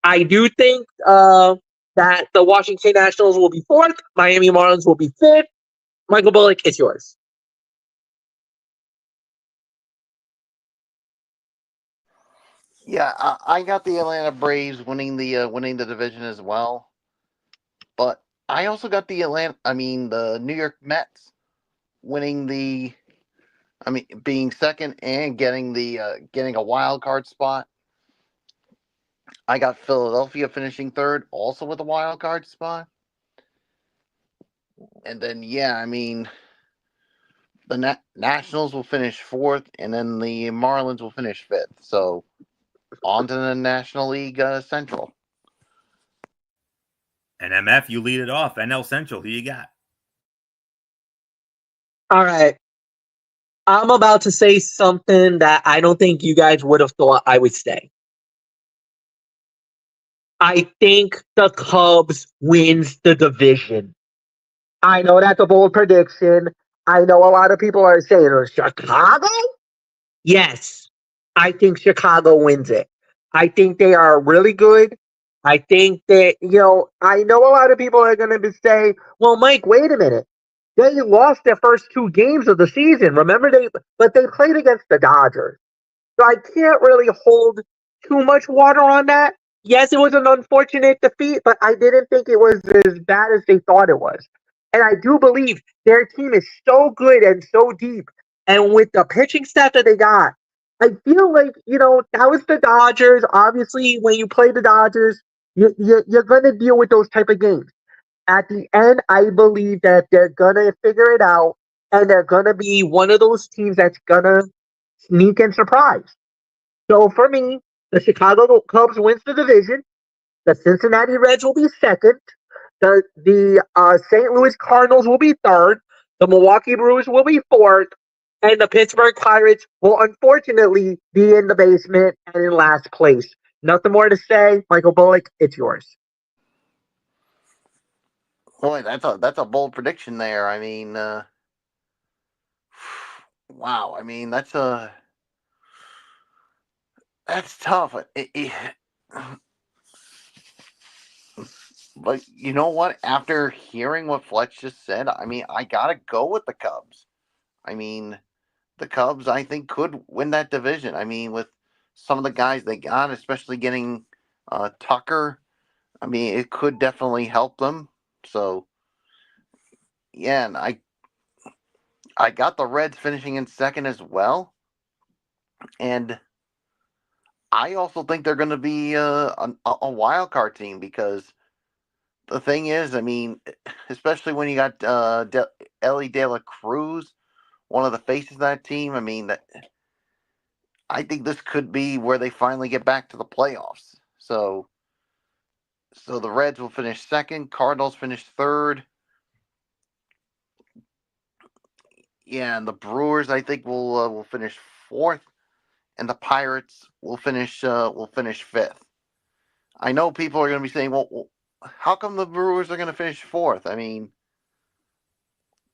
I do think that the Washington Nationals will be fourth. Miami Marlins will be fifth. Michael Bullock, it's yours. Yeah, I got the Atlanta Braves winning the division as well, but I also got the New York Mets winning being second and getting a wild card spot. I got Philadelphia finishing third, also with a wild card spot, and then the Nationals will finish fourth, and then the Marlins will finish fifth. So on to the National League Central. And MF, you lead it off. NL Central, who you got? All right. I'm about to say something that I don't think you guys would have thought I would say. I think the Cubs wins the division. I know that's a bold prediction. I know a lot of people are saying, Chicago? Yes, I think Chicago wins it. I think they are really good. I think that, I know a lot of people are going to say, well, Mike, wait a minute. They lost their first two games of the season. Remember, but they played against the Dodgers. So I can't really hold too much water on that. Yes, it was an unfortunate defeat, but I didn't think it was as bad as they thought it was. And I do believe their team is so good and so deep. And with the pitching staff that they got, I feel like, that was the Dodgers. Obviously, when you play the Dodgers, you're going to deal with those type of games. At the end, I believe that they're going to figure it out, and they're going to be one of those teams that's going to sneak and surprise. So for me, the Chicago Cubs wins the division. The Cincinnati Reds will be second. The St. Louis Cardinals will be third. The Milwaukee Brewers will be fourth. And the Pittsburgh Pirates will unfortunately be in the basement and in last place. Nothing more to say. Michael Bullock, it's yours. Boy, that's a bold prediction there. Wow. That's tough. But you know what? After hearing what Fletch just said, I gotta go with the Cubs. The Cubs, I think, could win that division. With some of the guys they got, especially getting Tucker, it could definitely help them. So, yeah, and I got the Reds finishing in second as well, and I also think they're going to be a wild card team because the thing is, especially when you got Ellie De La Cruz, one of the faces of that team. I think this could be where they finally get back to the playoffs. So the Reds will finish second, Cardinals finish third. Yeah, and the Brewers I think will finish fourth, and the Pirates will finish fifth. I know people are going to be saying, well, how come the Brewers are going to finish fourth?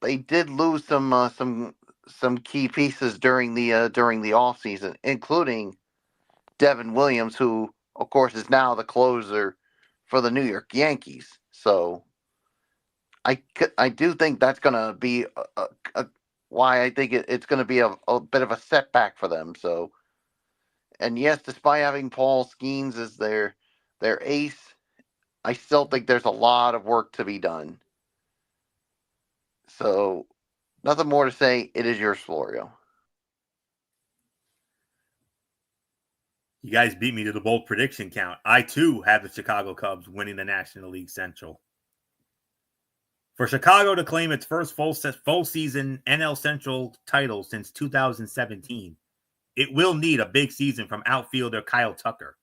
They did lose some key pieces during the offseason, including Devin Williams, who of course is now the closer for the New York Yankees. So I do think that's going to be why I think it's going to be a bit of a setback for them. So, and yes, despite having Paul Skeens as their ace, I still think there's a lot of work to be done. So, nothing more to say. It is yours, Florio. You guys beat me to the bold prediction count. I, too, have the Chicago Cubs winning the National League Central. For Chicago to claim its first full season NL Central title since 2017, it will need a big season from outfielder Kyle Tucker.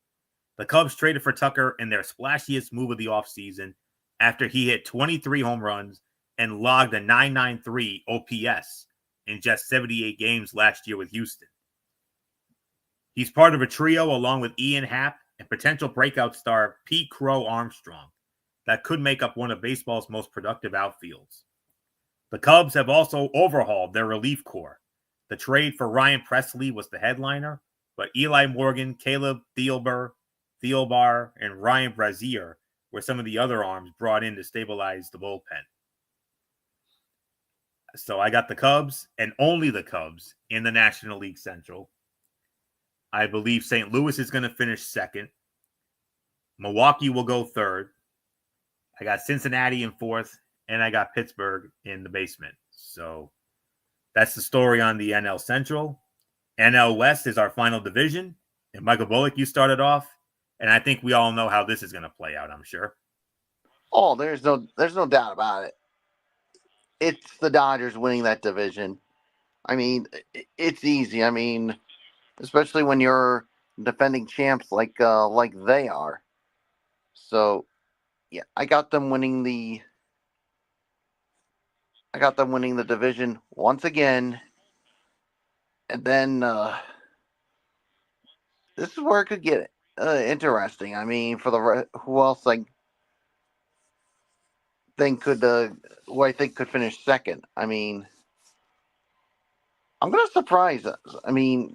The Cubs traded for Tucker in their splashiest move of the offseason after he hit 23 home runs and logged a .993 OPS in just 78 games last year with Houston. He's part of a trio along with Ian Happ and potential breakout star Pete Crow Armstrong that could make up one of baseball's most productive outfields. The Cubs have also overhauled their relief corps. The trade for Ryan Presley was the headliner, but Eli Morgan, Caleb Thielbar, and Ryan Brazier were some of the other arms brought in to stabilize the bullpen. So I got the Cubs, and only the Cubs, in the National League Central. I believe St. Louis is going to finish second. Milwaukee will go third. I got Cincinnati in fourth, and I got Pittsburgh in the basement. So that's the story on the NL Central. NL West is our final division. And Michael Bullock, you started off. And I think we all know how this is going to play out, I'm sure. Oh, there's no doubt about it. It's the Dodgers winning that division. I mean, it's easy. I mean, especially when you're defending champs like they are. So, yeah, I got them winning the division once again. And then this is where it could get interesting. I mean, for the who else I think could finish second. I mean, I'm gonna surprise us. I mean,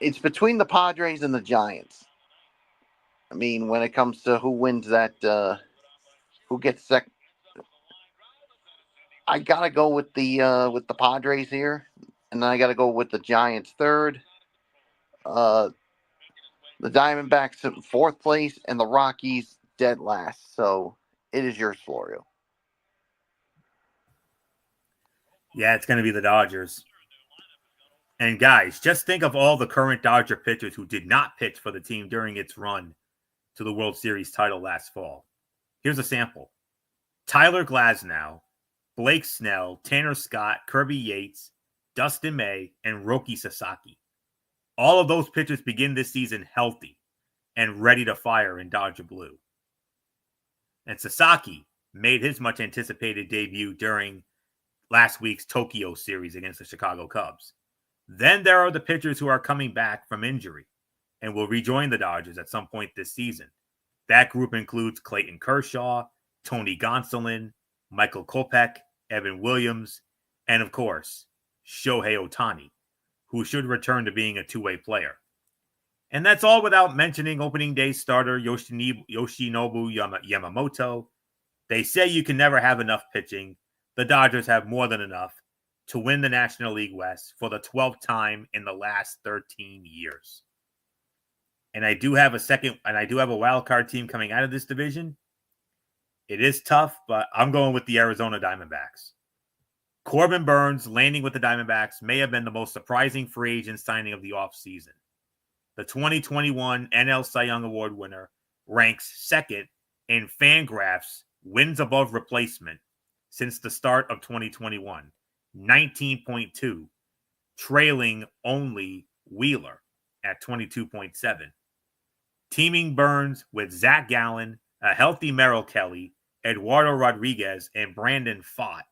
it's between the Padres and the Giants. I mean, when it comes to who wins that, who gets second, I gotta go with the Padres here, and then I gotta go with the Giants third. The Diamondbacks in fourth place, and the Rockies dead last. So it is yours, Florio. Yeah, it's going to be the Dodgers. And guys, just think of all the current Dodger pitchers who did not pitch for the team during its run to the World Series title last fall. Here's a sample. Tyler Glasnow, Blake Snell, Tanner Scott, Kirby Yates, Dustin May, and Roki Sasaki. All of those pitchers begin this season healthy and ready to fire in Dodger blue. And Sasaki made his much anticipated debut during last week's Tokyo series against the Chicago Cubs. Then there are the pitchers who are coming back from injury and will rejoin the Dodgers at some point this season. That group includes Clayton Kershaw, Tony Gonsolin, Michael Kopech, Evan Williams, and of course, Shohei Ohtani, who should return to being a two-way player. And that's all without mentioning opening day starter Yoshinobu Yamamoto. They say you can never have enough pitching. The Dodgers have more than enough to win the National League West for the 12th time in the last 13 years. And I do have a wild card team coming out of this division. It is tough, but I'm going with the Arizona Diamondbacks. Corbin Burns landing with the Diamondbacks may have been the most surprising free agent signing of the offseason. The 2021 NL Cy Young Award winner ranks second in Fangraphs wins above replacement since the start of 2021, 19.2, trailing only Wheeler at 22.7. Teaming Burns with Zach Gallen, a healthy Merrill Kelly, Eduardo Rodriguez, and Brandon Pfaadt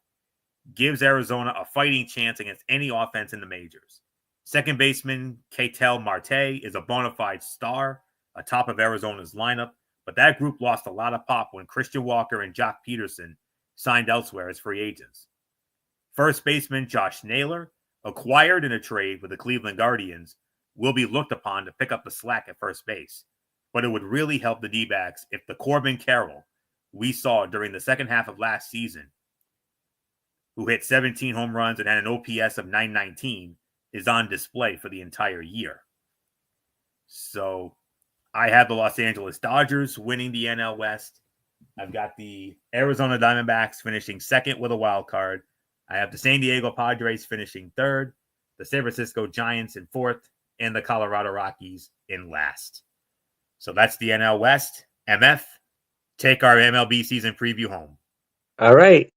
gives Arizona a fighting chance against any offense in the majors. Second baseman Ketel Marte is a bona fide star atop of Arizona's lineup, but that group lost a lot of pop when Christian Walker and Jock Peterson signed elsewhere as free agents. First baseman Josh Naylor, acquired in a trade with the Cleveland Guardians, will be looked upon to pick up the slack at first base, but it would really help the D-backs if the Corbin Carroll we saw during the second half of last season, who hit 17 home runs and had an OPS of .919, is on display for the entire year. So I have the Los Angeles Dodgers winning the NL West. I've got the Arizona Diamondbacks finishing second with a wild card. I have the San Diego Padres finishing third, the San Francisco Giants in fourth, and the Colorado Rockies in last. So that's the NL West. MF, take our MLB season preview home. All right.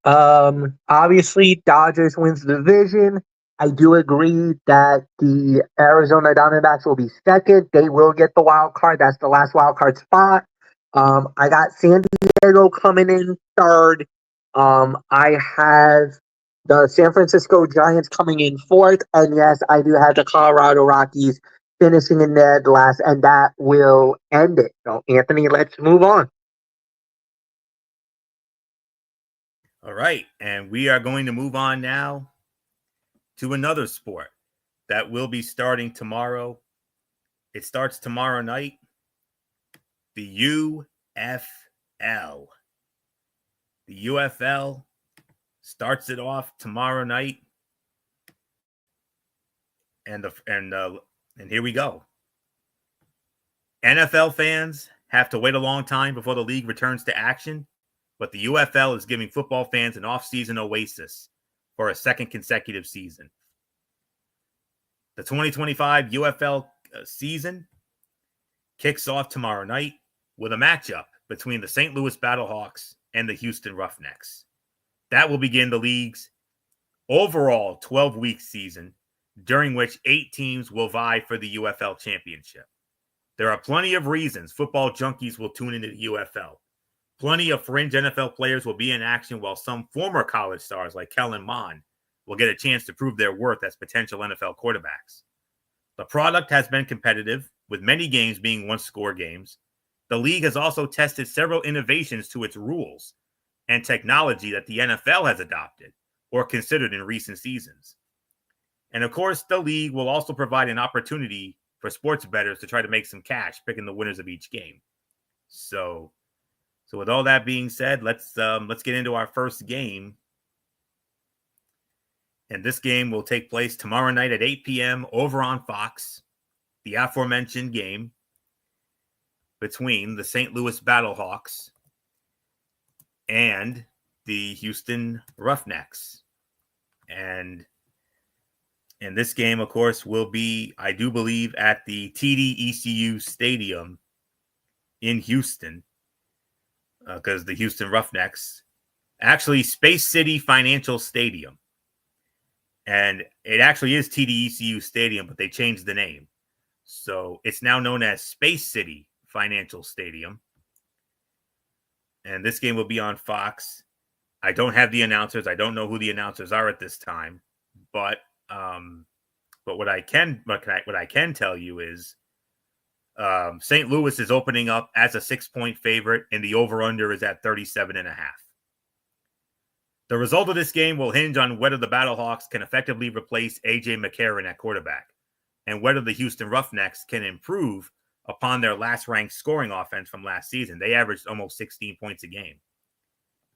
Obviously, Dodgers wins the division. I do agree that the Arizona Diamondbacks will be second. They will get the wild card. That's the last wild card spot. I got San Diego coming in third. I have the San Francisco Giants coming in fourth. And yes, I do have the Colorado Rockies finishing in dead last. And that will end it. So, Anthony, let's move on. All right. And we are going to move on now to another sport that will be starting tomorrow. It starts tomorrow night. The UFL. The UFL starts it off tomorrow night. And here we go. NFL fans have to wait a long time before the league returns to action, but the UFL is giving football fans an off-season oasis for a second consecutive season. The 2025 UFL season kicks off tomorrow night with a matchup between the St. Louis Battlehawks and the Houston Roughnecks. That will begin the league's overall 12-week season, during which 8 teams will vie for the UFL championship. There are plenty of reasons football junkies will tune into the UFL. Plenty of fringe NFL players will be in action, while some former college stars like Kellen Mond will get a chance to prove their worth as potential NFL quarterbacks. The product has been competitive, with many games being one-score games. The league has also tested several innovations to its rules and technology that the NFL has adopted or considered in recent seasons. And of course, the league will also provide an opportunity for sports bettors to try to make some cash picking the winners of each game. So with all that being said, let's get into our first game. And this game will take place tomorrow night at 8 p.m. over on Fox. The aforementioned game between the St. Louis Battlehawks and the Houston Roughnecks. And this game, of course, will be, I do believe, at the TD Stadium in Houston, because the Houston Roughnecks, actually Space City Financial Stadium. And it actually is TD Stadium, but they changed the name. So it's now known as Space City Financial Stadium. And this game will be on Fox. I don't have the announcers. I don't know who the announcers are at this time. But what I can tell you is St. Louis is opening up as a 6-point favorite, and the over-under is at 37.5. The result of this game will hinge on whether the Battlehawks can effectively replace A.J. McCarron at quarterback, and whether the Houston Roughnecks can improve upon their last-ranked scoring offense from last season. They averaged almost 16 points a game.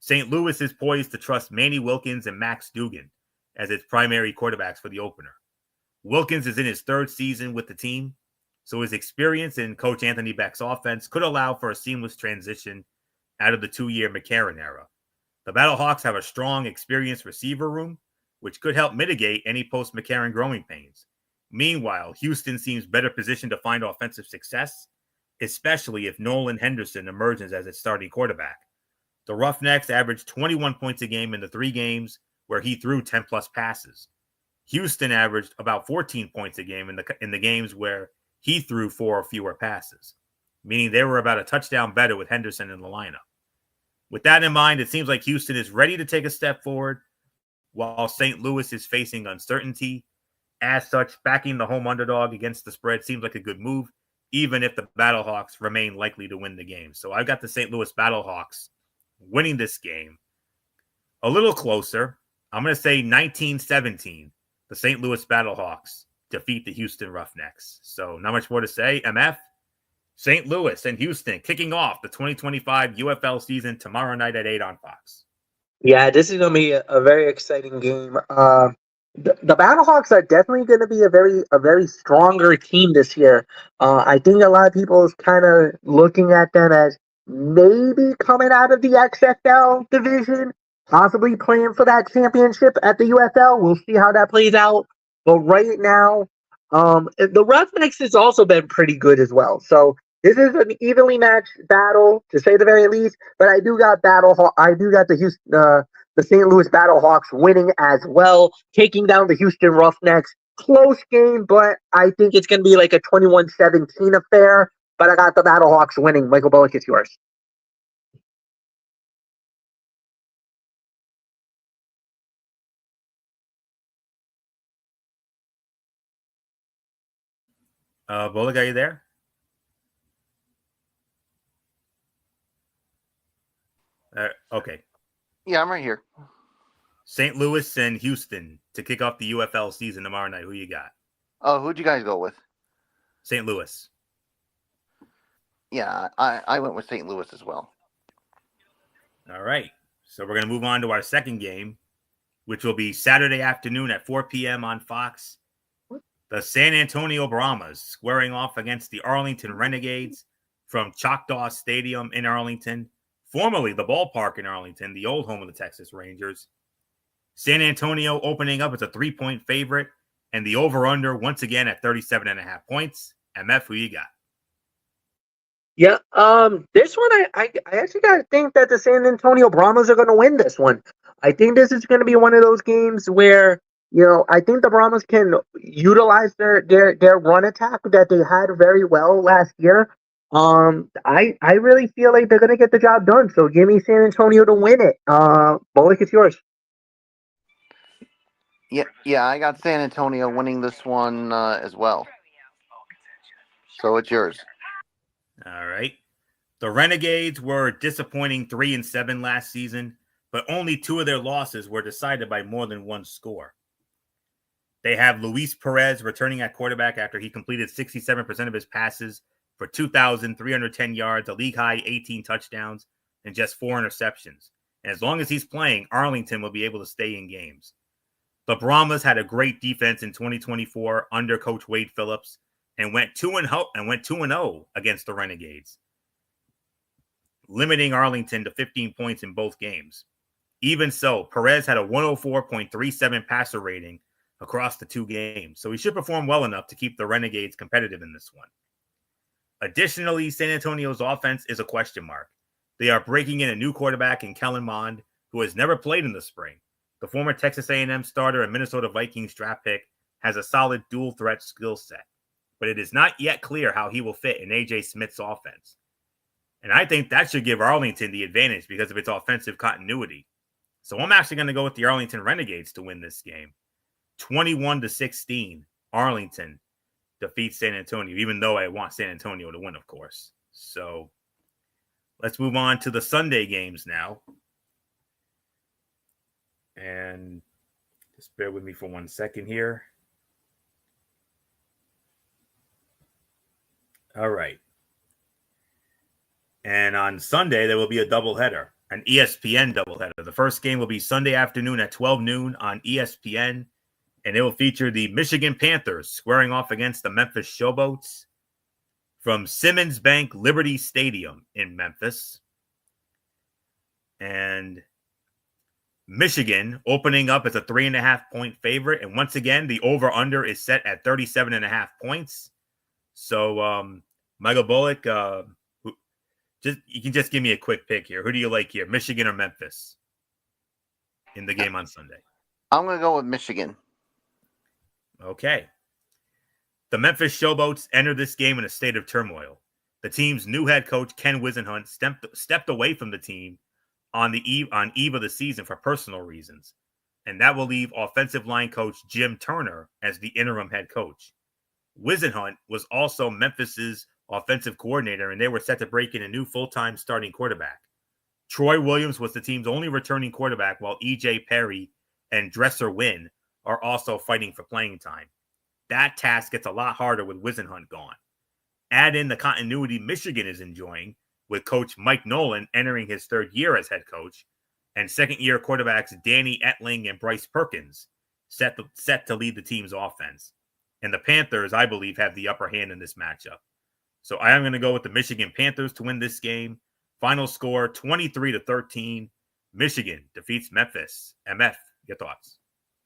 St. Louis is poised to trust Manny Wilkins and Max Duggan as its primary quarterbacks for the opener. Wilkins is in his 3rd season with the team, so his experience in Coach Anthony Beck's offense could allow for a seamless transition out of the 2-year McCarron era. The Battlehawks have a strong, experienced receiver room, which could help mitigate any post-McCarron growing pains. Meanwhile, Houston seems better positioned to find offensive success, especially if Nolan Henderson emerges as its starting quarterback. The Roughnecks averaged 21 points a game in the 3 games where he threw 10-plus passes. Houston averaged about 14 points a game in the games where he threw 4 or fewer passes, meaning they were about a touchdown better with Henderson in the lineup. With that in mind, it seems like Houston is ready to take a step forward, while St. Louis is facing uncertainty. As such, backing the home underdog against the spread seems like a good move, even if the Battlehawks remain likely to win the game. So I've got the St. Louis Battlehawks winning this game a little closer. I'm going to say 19-17. The St. Louis Battlehawks defeat the Houston Roughnecks. So not much more to say. MF, St. Louis and Houston kicking off the 2025 UFL season tomorrow night at 8 on Fox. Yeah, this is going to be a very exciting game. The Battlehawks are definitely going to be a very stronger team this year. I think a lot of people is kind of looking at them as maybe coming out of the XFL division, possibly playing for that championship at the UFL. We'll see how that plays out. But right now, the Roughnecks has also been pretty good as well. So This is an evenly matched battle, to say the very least. But I do got I do got the St. Louis Battlehawks winning as well, taking down the Houston Roughnecks. Close game, but I think it's going to be like a 21-17 affair. But I got the Battlehawks winning. Michael Bullock, it's yours. Bullock, are you there? Okay. Yeah, I'm right here. St. Louis and Houston to kick off the UFL season tomorrow night. Who you got? Oh, who'd you guys go with? St. Louis. Yeah, I went with St. Louis as well. All right. So we're going to move on to our second game, which will be Saturday afternoon at 4 p.m. on Fox. The San Antonio Brahmas squaring off against the Arlington Renegades from Choctaw Stadium in Arlington, formerly the ballpark in Arlington, the old home of the Texas Rangers. San Antonio opening up as a 3-point favorite, and the over-under once again at 37.5 points. MF, who you got? Yeah, this one I actually gotta think that the San Antonio Brahmas are gonna win this one. I think this is gonna be one of those games where, I think the Brahmas can utilize their run attack that they had very well last year. I really feel like they're gonna get the job done. So give me San Antonio to win it. Bullock, it's yours. Yeah, I got San Antonio winning this one as well. So it's yours. All right. The Renegades were disappointing 3-7 last season, but only 2 of their losses were decided by more than one score. They have Luis Perez returning at quarterback after he completed 67% of his passes for 2,310 yards, a league-high 18 touchdowns, and just 4 interceptions. And as long as he's playing, Arlington will be able to stay in games. The Brahmas had a great defense in 2024 under Coach Wade Phillips and went 2-0 against the Renegades, limiting Arlington to 15 points in both games. Even so, Perez had a 104.37 passer rating across the 2 games, so he should perform well enough to keep the Renegades competitive in this one. Additionally, San Antonio's offense is a question mark. They are breaking in a new quarterback in Kellen Mond, who has never played in the spring. The former Texas A&M starter and Minnesota Vikings draft pick has a solid dual threat skill set, but it is not yet clear how he will fit in A.J. Smith's offense. And I think that should give Arlington the advantage because of its offensive continuity. So I'm actually going to go with the Arlington Renegades to win this game. 21-16, Arlington defeats San Antonio, even though I want San Antonio to win, of course. So let's move on to the Sunday games now. And just bear with me for 1 second here. All right. And on Sunday, there will be a doubleheader, an ESPN doubleheader. The first game will be Sunday afternoon at 12 noon on ESPN, and it will feature the Michigan Panthers squaring off against the Memphis Showboats from Simmons Bank Liberty Stadium in Memphis. And Michigan opening up as a 3.5-point favorite. And once again, the over-under is set at 37.5 points. So, Michael Bullock, you can just give me a quick pick here. Who do you like here, Michigan or Memphis, in the game on Sunday? I'm going to go with Michigan. Okay. The Memphis Showboats entered this game in a state of turmoil. The team's new head coach, Ken Wisenhunt, stepped away from the team on eve of the season for personal reasons, and that will leave offensive line coach Jim Turner as the interim head coach. Wisenhunt was also Memphis's offensive coordinator, and they were set to break in a new full-time starting quarterback. Troy Williams was the team's only returning quarterback, while E.J. Perry and Dresser Wynn are also fighting for playing time. That task gets a lot harder with Wisenhunt gone. Add in the continuity Michigan is enjoying, with coach Mike Nolan entering his 3rd year as head coach, and second-year quarterbacks Danny Etling and Bryce Perkins set to lead the team's offense. And the Panthers, I believe, have the upper hand in this matchup. So I am going to go with the Michigan Panthers to win this game. Final score, 23-13. Michigan defeats Memphis. MF, your thoughts?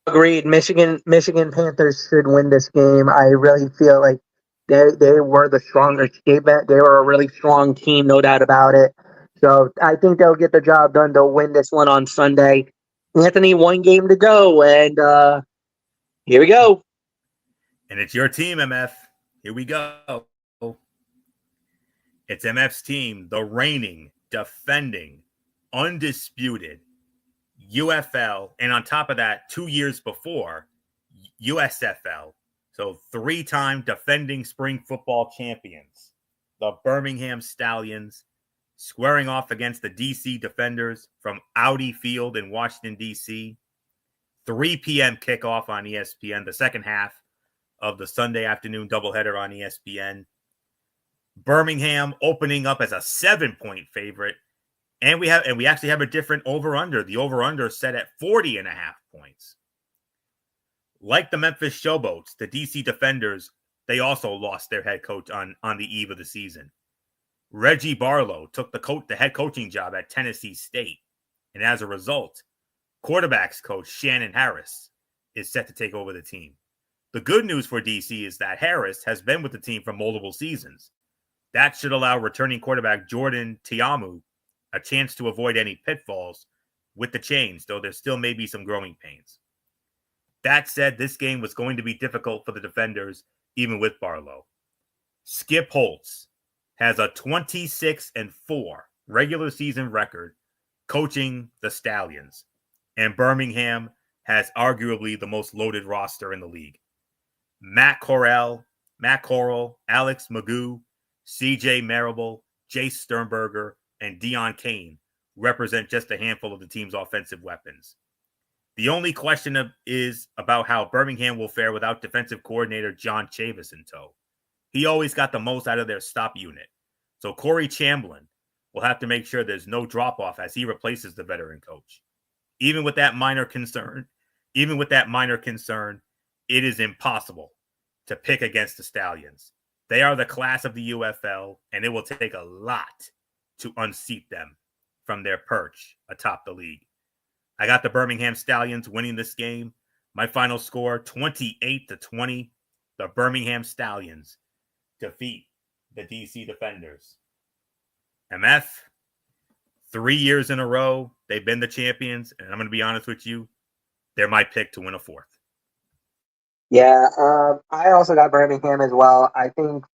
Agreed. Michigan Panthers should win this game. I really feel like They were the stronger team. They were a really strong team, no doubt about it. So I think they'll get the job done. They'll win this one on Sunday. Anthony, one game to go, and here we go. And it's your team, MF. Here we go. It's MF's team, the reigning, defending, undisputed UFL, and on top of that, 2 years before, USFL. So 3-time defending spring football champions, the Birmingham Stallions, squaring off against the DC Defenders from Audi Field in Washington, D.C. 3 p.m. kickoff on ESPN, the second half of the Sunday afternoon doubleheader on ESPN. Birmingham opening up as a 7-point favorite. And we actually have a different over-under. The over-under set at 40.5 points. Like the Memphis Showboats, the DC Defenders, they also lost their head coach on the eve of the season. Reggie Barlow took the head coaching job at Tennessee State. And as a result, quarterbacks coach Shannon Harris is set to take over the team. The good news for DC is that Harris has been with the team for multiple seasons. That should allow returning quarterback Jordan Tiamu a chance to avoid any pitfalls with the chains, though there still may be some growing pains. That said, this game was going to be difficult for the Defenders, even with Barlow. Skip Holtz has a 26-4 regular season record coaching the Stallions, and Birmingham has arguably the most loaded roster in the league. Matt Corral, Alex Magoo, CJ Marable, Jace Sternberger, and Deion Kane represent just a handful of the team's offensive weapons. The only question is about how Birmingham will fare without defensive coordinator John Chavis in tow. He always got the most out of their stop unit. So Corey Chamblin will have to make sure there's no drop-off as he replaces the veteran coach. Even with that minor concern, it is impossible to pick against the Stallions. They are the class of the UFL, and it will take a lot to unseat them from their perch atop the league. I got the Birmingham Stallions winning this game. My final score, 28-20. The Birmingham Stallions defeat the DC Defenders. MF, 3 years in a row, they've been the champions, and I'm going to be honest with you, they're my pick to win a fourth. Yeah, I also got Birmingham as well. I think,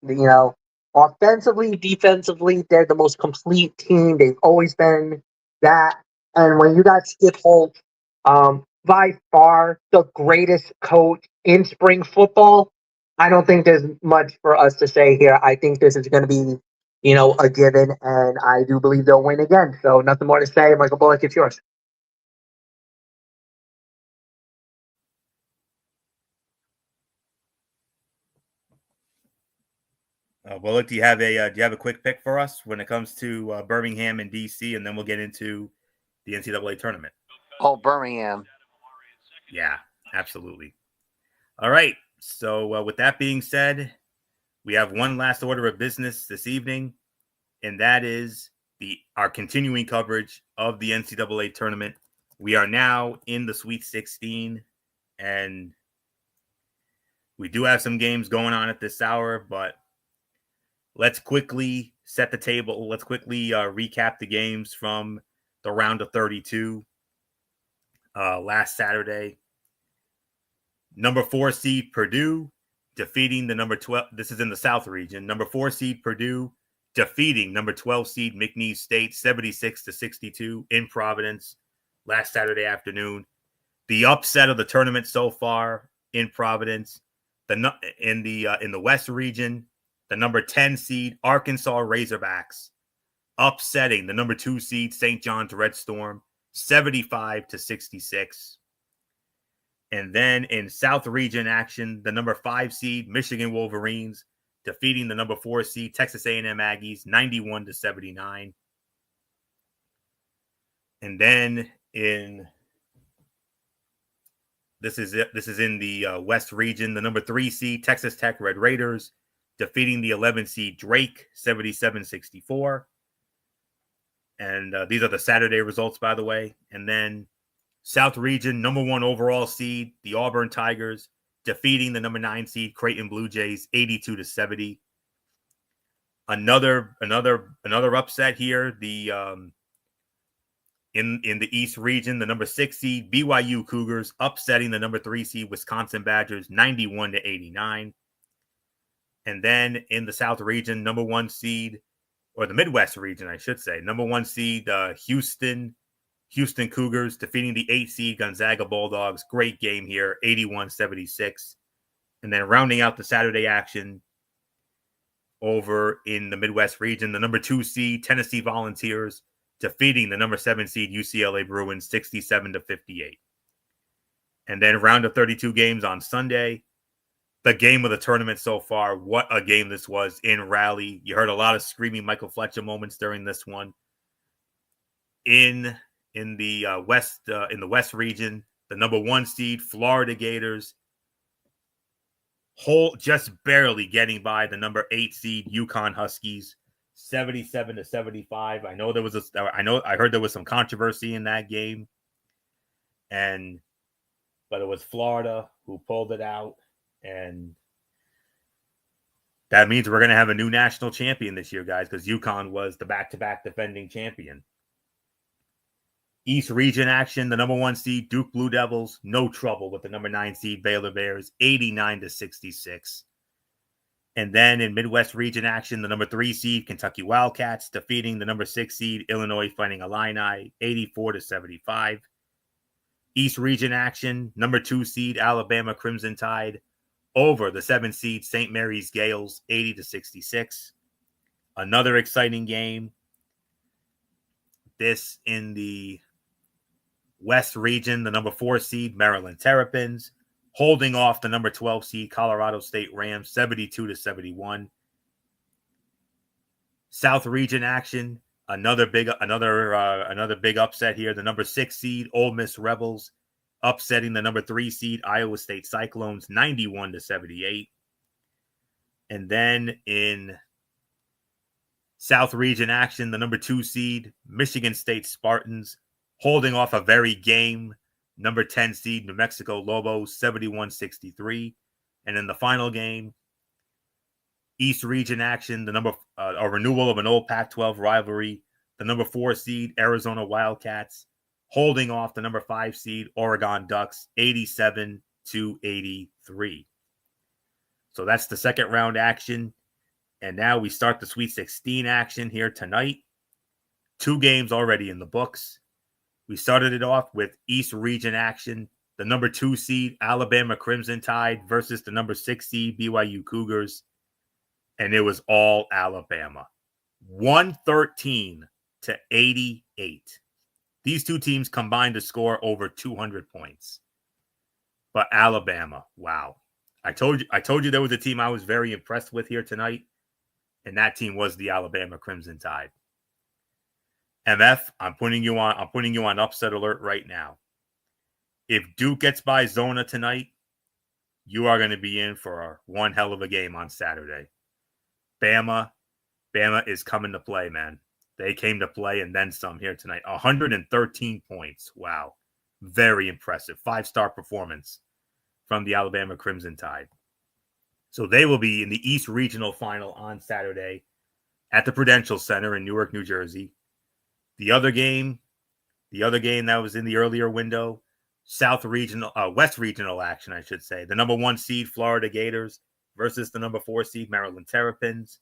offensively, defensively, they're the most complete team. They've always been that. And when you got Skip Holt, by far the greatest coach in spring football, I don't think there's much for us to say here. I think this is going to be, a given, and I do believe they'll win again. So nothing more to say. Michael Bullock, it's yours. Bullock, do you have a quick pick for us when it comes to Birmingham and DC, and then we'll get into the NCAA tournament? Oh, Birmingham. Yeah, absolutely. All right. So with that being said, we have one last order of business this evening, and that is our continuing coverage of the NCAA tournament. We are now in the Sweet 16, and we do have some games going on at this hour, but let's quickly set the table. Let's quickly recap the games from the round of 32 last Saturday. Number 4 seed Purdue defeating the number 12. This is in the South region. Number 4 seed Purdue defeating number 12 seed McNeese State 76-62 in Providence last Saturday afternoon. The upset of the tournament so far in Providence. In the West region, the number 10 seed Arkansas Razorbacks upsetting the number 2 seed St. John's Red Storm 75-66. And then in South region action, the number 5 seed Michigan Wolverines defeating the number 4 seed Texas A&M Aggies 91-79. And then this is in the West region, the number 3 seed Texas Tech Red Raiders defeating the 11 seed Drake 77-64. And these are the Saturday results, by the way. And then South region, number 1 overall seed, the Auburn Tigers defeating the number 9 seed Creighton Blue Jays 82-70. Another upset here. The in the East region, the number 6 seed BYU Cougars upsetting the number 3 seed Wisconsin Badgers 91-89. And then in the South region, number 1 seed, or the Midwest region, I should say, number 1 seed Houston Cougars defeating the 8 seed Gonzaga Bulldogs. Great game here, 81-76. And then rounding out the Saturday action over in the Midwest region, the number 2 seed Tennessee Volunteers defeating the number 7 seed UCLA Bruins 67-58. And then round of 32 games on Sunday. The game of the tournament so far. What a game this was in Raleigh. You heard a lot of screaming Michael Fletcher moments during this one. In the West region, the number 1 seed Florida Gators just barely getting by the number 8 seed UConn Huskies 77-75. I heard there was some controversy in that game, but it was Florida who pulled it out. And that means we're going to have a new national champion this year, guys, because UConn was the back-to-back defending champion. East region action, the number 1 seed Duke Blue Devils, no trouble with the number 9 seed Baylor Bears, 89-66. And then in Midwest region action, the number 3 seed Kentucky Wildcats defeating the number 6 seed Illinois Fighting Illini, 84-75. East region action, number 2 seed Alabama Crimson Tide over the 7 seed St. Mary's Gales, 80-66. Another exciting game. This in the West region, the number 4 seed Maryland Terrapins holding off the number 12 seed Colorado State Rams, 72-71. South region action, another big upset here. The number 6 seed Ole Miss Rebels upsetting the number 3 seed Iowa State Cyclones 91-78. And then in South region action, the number 2 seed Michigan State Spartans holding off a very game number 10 seed New Mexico Lobos 71-63. And in the final game, East region action, a renewal of an old Pac-12 rivalry, the number 4 seed Arizona Wildcats holding off the number 5 seed Oregon Ducks 87-83. So that's the second round action. And now we start the Sweet 16 action here tonight. 2 games already in the books. We started it off with East region action. The number 2 seed Alabama Crimson Tide versus the number 6 seed BYU Cougars. And it was all Alabama. 113-88. These 2 teams combined to score over 200 points. But Alabama, wow. I told you there was a team I was very impressed with here tonight, and that team was the Alabama Crimson Tide. MF, I'm putting you on upset alert right now. If Duke gets by Zona tonight, you are going to be in for one hell of a game on Saturday. Bama is coming to play, man. They came to play and then some here tonight. 113 points. Wow. Very impressive. 5-star performance from the Alabama Crimson Tide. So they will be in the East Regional Final on Saturday at the Prudential Center in Newark, New Jersey. The other game that was in the earlier window, West Regional action, I should say. The number 1 seed Florida Gators versus the number 4 seed Maryland Terrapins.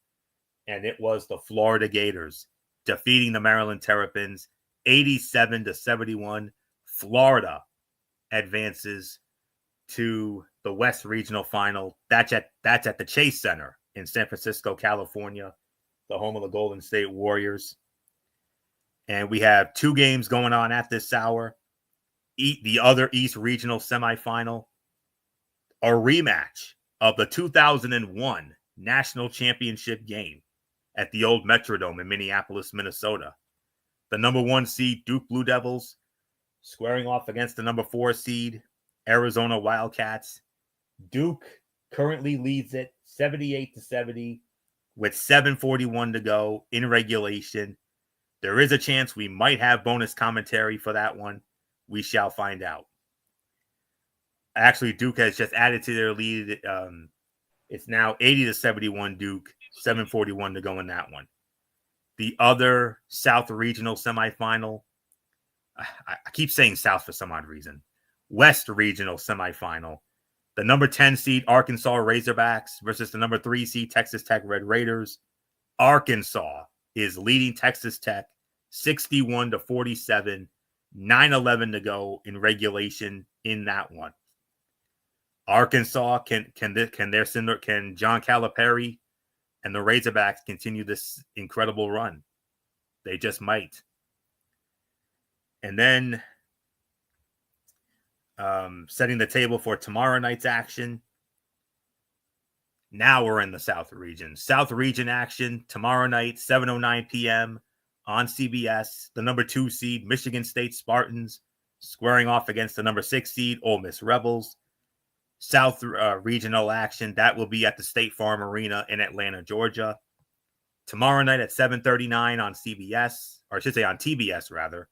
And it was the Florida Gators defeating the Maryland Terrapins 87-71. Florida advances to the West Regional Final. That's at the Chase Center in San Francisco, California, the home of the Golden State Warriors. And we have 2 games going on at this hour. The other East Regional semifinal, a rematch of the 2001 National Championship game at the old Metrodome in Minneapolis, Minnesota. The number 1 seed Duke Blue Devils squaring off against the number 4 seed Arizona Wildcats. Duke currently leads it 78-70 with 7:41 to go in regulation. There is a chance we might have bonus commentary for that one. We shall find out. Actually, Duke has just added to their lead. It's now 80-71 Duke, 7:41 to go in that one. The other South Regional semifinal, I keep saying South for some odd reason. West Regional semifinal. The number 10 seed Arkansas Razorbacks versus the number 3 seed Texas Tech Red Raiders. Arkansas is leading Texas Tech 61-47, 9:11 to go in regulation in that one. Arkansas can John Calipari and the Razorbacks continue this incredible run? They just might. And then setting the table for tomorrow night's action. Now we're in the South Region. South Region action tomorrow night, 7:09 p.m. on CBS. The number 2 seed Michigan State Spartans squaring off against the number 6 seed Ole Miss Rebels. South Regional action, that will be at the State Farm Arena in Atlanta, Georgia. Tomorrow night at 7:39 on CBS, or I should say on TBS rather.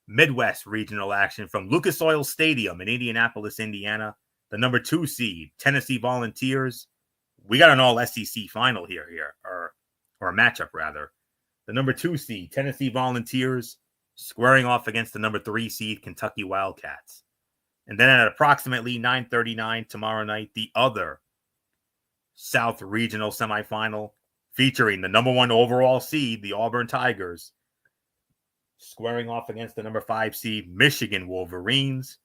Midwest Regional action from Lucas Oil Stadium in Indianapolis, Indiana. The number 2 seed, Tennessee Volunteers. We got an all SEC final here, or a matchup rather. The number 2 seed, Tennessee Volunteers, squaring off against the number 3 seed, Kentucky Wildcats. And then at approximately 9:39 tomorrow night, the other South Regional semifinal featuring the number 1 overall seed, the Auburn Tigers, squaring off against the number 5 seed, Michigan Wolverines.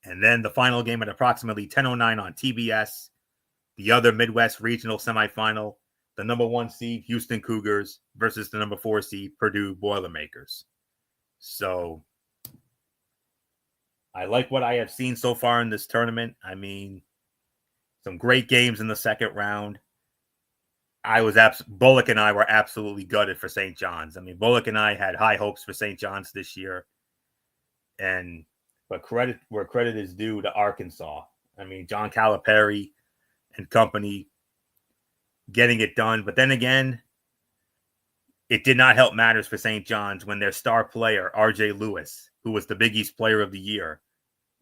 And then the final game at approximately 10:09 on TBS, the other Midwest Regional semifinal, the number 1 seed, Houston Cougars versus the number 4 seed, Purdue Boilermakers. So I like what I have seen so far in this tournament. I mean, some great games in the second round. Bullock and I were absolutely gutted for St. John's. I mean, Bullock and I had high hopes for St. John's this year. But credit where credit is due to Arkansas. I mean, John Calipari and company getting it done. But then again, it did not help matters for St. John's when their star player, R.J. Lewis, who was the Big East Player of the Year,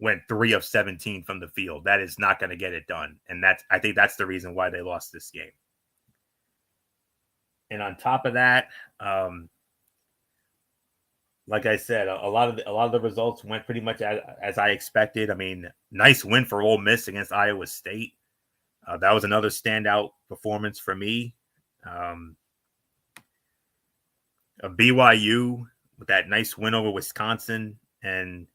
went 3 of 17 from the field. That is not going to get it done. And I think that's the reason why they lost this game. And on top of that, like I said, a lot of the results went pretty much as I expected. I mean, nice win for Ole Miss against Iowa State. That was another standout performance for me. A BYU with that nice win over Wisconsin, and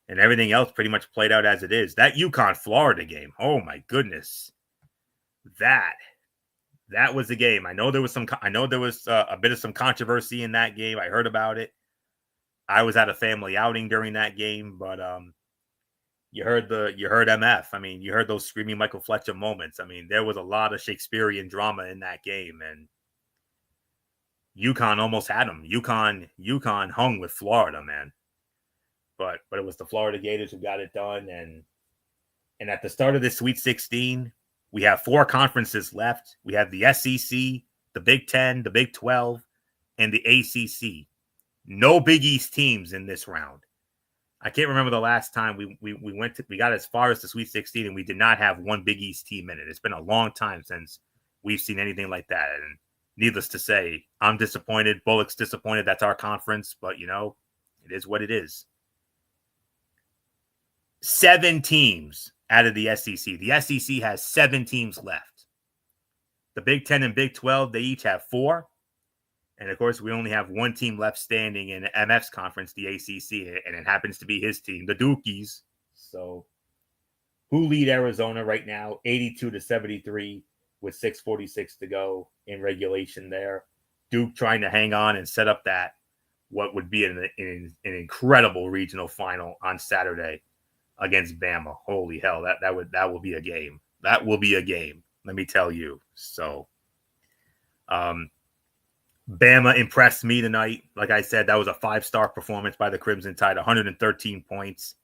everything else pretty much played out as it is. That UConn-Florida game, oh my goodness, that was the game. I know there was a bit of some controversy in that game. I heard about it. I was at a family outing during that game, but you heard MF. I mean, you heard those screaming Michael Fletcher moments. I mean, there was a lot of Shakespearean drama in that game, and UConn almost had them. UConn hung with Florida, man. But it was the Florida Gators who got it done. And at the start of this Sweet 16, we have 4 conferences left. We have the SEC, the Big 10, the Big 12, and the ACC. No Big East teams in this round. I can't remember the last time we got as far as the Sweet 16 and we did not have one Big East team in it. It's been a long time since we've seen anything like that. And needless to say, I'm disappointed. Bullock's disappointed. That's our conference, but it is what it is. 7 teams out of the SEC. The SEC has 7 teams left. The Big 10 and Big 12, they each have 4. And, of course, we only have 1 team left standing in MF's conference, the ACC, and it happens to be his team, the Dukies. So, who lead Arizona right now, 82-73 with 6:46 to go in regulation there. Duke trying to hang on and set up what would be an incredible regional final on Saturday against Bama. Holy hell, that will be a game. That will be a game, let me tell you. So, Bama impressed me tonight. Like I said, that was a 5-star performance by the Crimson Tide, 113 points.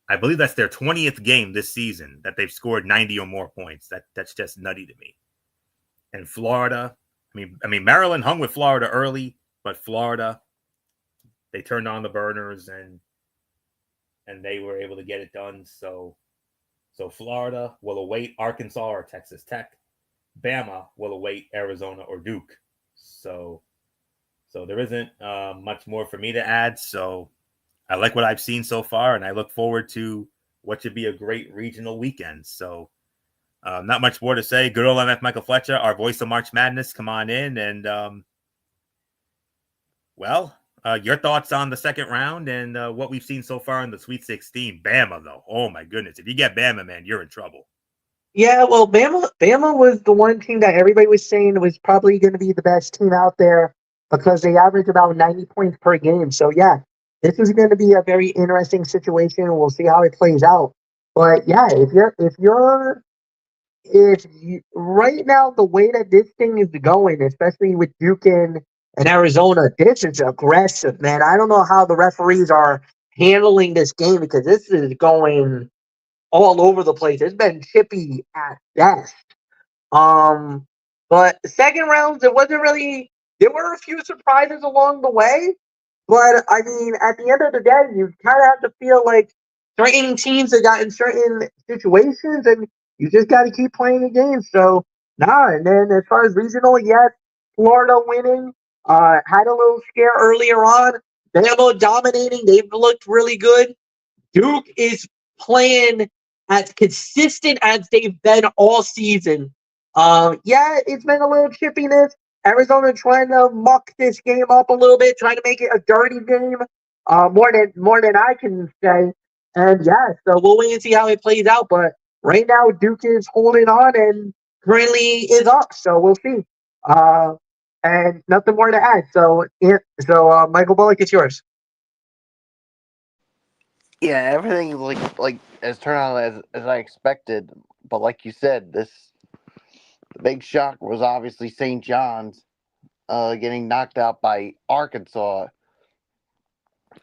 I believe that's their 20th game this season that they've scored 90 or more points. That's just nutty to me. And Florida, I mean, Maryland hung with Florida early, but Florida, they turned on the burners and and they were able to get it done. So Florida will await Arkansas or Texas Tech. Bama will await Arizona or Duke. So there isn't much more for me to add. So I like what I've seen so far, and I look forward to what should be a great regional weekend. So not much more to say. Good old MF Michael Fletcher, our voice of March Madness. Come on in. And, your thoughts on the second round and what we've seen so far in the Sweet 16. Bama, though. Oh, my goodness. If you get Bama, man, you're in trouble. Yeah, well, Bama was the one team that everybody was saying was probably going to be the best team out there because they average about 90 points per game. So yeah, this is going to be a very interesting situation. We'll see how it plays out. But yeah, if you, right now the way that this thing is going, especially with Duke and Arizona, this is aggressive, man. I don't know how the referees are handling this game because this is going all over the place. It's been chippy at best. Um, but the second rounds, it wasn't really. There were a few surprises along the way, but I mean, at the end of the day, you kind of have to feel like certain teams have got in certain situations, and you just got to keep playing the game. So, nah. And then as far as regional, yes, Florida winning. Had a little scare earlier on. Bama dominating. They've looked really good. Duke is playing as consistent as they've been all season. Yeah, it's been a little chippiness. Arizona trying to muck this game up a little bit, trying to make it a dirty game. More than I can say. And yeah, so we'll wait and see how it plays out. But right now, Duke is holding on and currently is up. So we'll see. And nothing more to add. So Michael Bullock, it's yours. Yeah, everything like has turned out as I expected. But like you said, the big shock was obviously St. John's getting knocked out by Arkansas,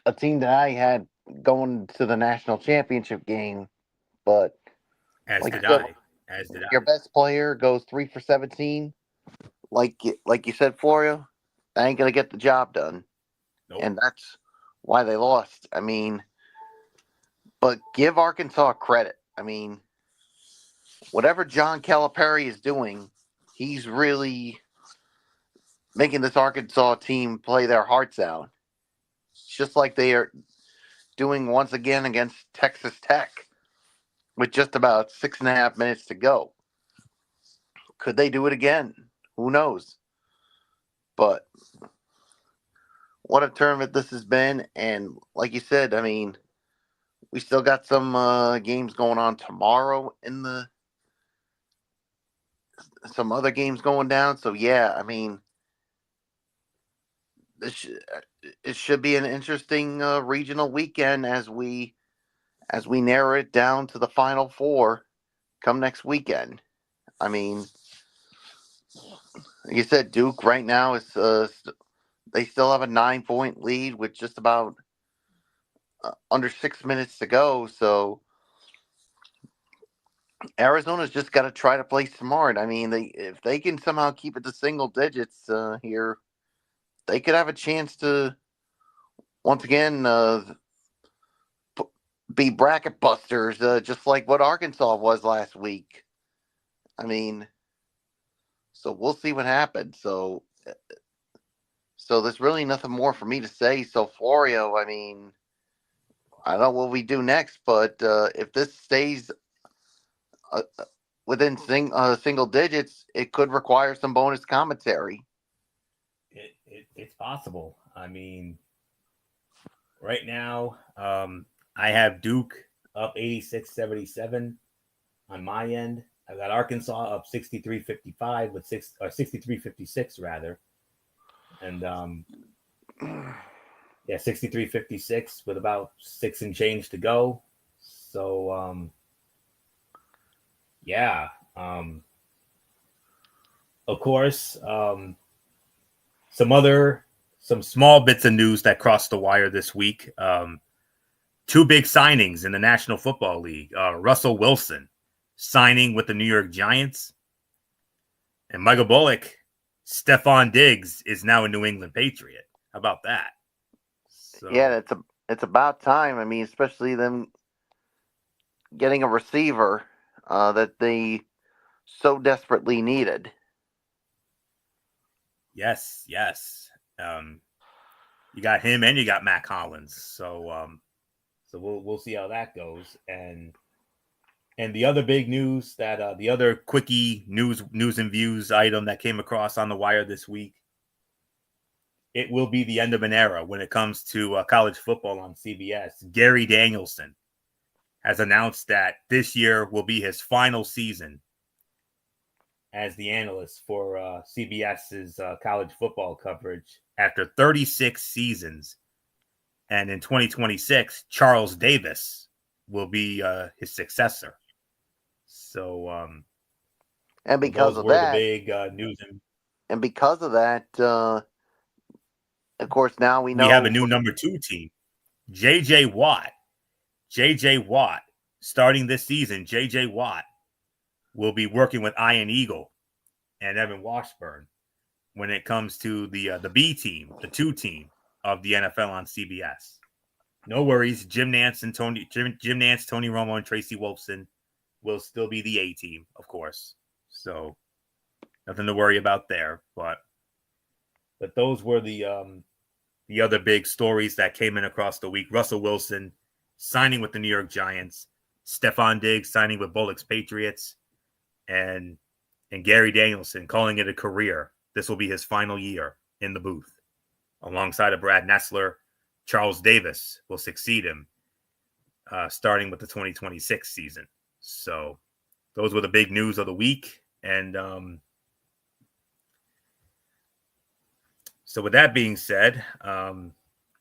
a team that I had going to the national championship game. But As like you did said, I. As did your I. best player goes 3 for 17. Like you said, Florio, that ain't gonna get the job done, Nope. and that's why they lost. I mean, but give Arkansas credit. I mean, whatever John Calipari is doing, he's really making this Arkansas team play their hearts out. Just like they are doing once again against Texas Tech with just about 6.5 minutes to go. Could they do it again? Who knows? But what a tournament this has been. And like you said, I mean, we still got some games going on tomorrow some other games going down. So yeah, I mean, it should be an interesting regional weekend as we narrow it down to the final four come next weekend. I mean, like you said, Duke right now is they still have a 9 point lead with just about under 6 minutes to go. So Arizona's just got to try to play smart. I mean, if they can somehow keep it to single digits here, they could have a chance to once again be bracket busters, just like what Arkansas was last week. I mean, so we'll see what happens. So there's really nothing more for me to say. So Florio, I mean, I don't know what we do next, but if this stays uh, within single digits, it could require some bonus commentary. It's possible. I mean, right now, I have Duke up 86-77 on my end. I got Arkansas up 63-55 with 63-56 rather. And yeah, 63-56 with about 6 and change to go. So yeah. Of course, some small bits of news that crossed the wire this week. Two big signings in the National Football League. Russell Wilson signing with the New York Giants. And Michael Bullock, Stephon Diggs is now a New England Patriot. How about that? So, Yeah, it's about time. I mean, especially them getting a receiver that they so desperately needed. Yes. You got him and you got Matt Collins. So we'll see how that goes. And the other big news that the other quickie news and views item that came across on the wire this week, it will be the end of an era when it comes to college football on CBS. Gary Danielson has announced that this year will be his final season as the analyst for CBS's college football coverage after 36 seasons. And in 2026, Charles Davis will be his successor. So, And because those of were that, the big news. and because of that, of course, now we know We have a new number 2 team, J.J. Watt. J.J. Watt, starting this season, J.J. Watt will be working with Ian Eagle and Evan Washburn when it comes to the B team, the 2 team of the NFL on CBS. No worries, Jim Nance, Tony Romo, and Tracy Wolfson will still be the A team, of course. So nothing to worry about there. But those were the other big stories that came in across the week. Russell Wilson signing with the New York Giants, Stephon Diggs signing with Bullock's Patriots, and Gary Danielson calling it a career. This will be his final year in the booth. Alongside of Brad Nessler, Charles Davis will succeed him starting with the 2026 season. So those were the big news of the week. And so with that being said,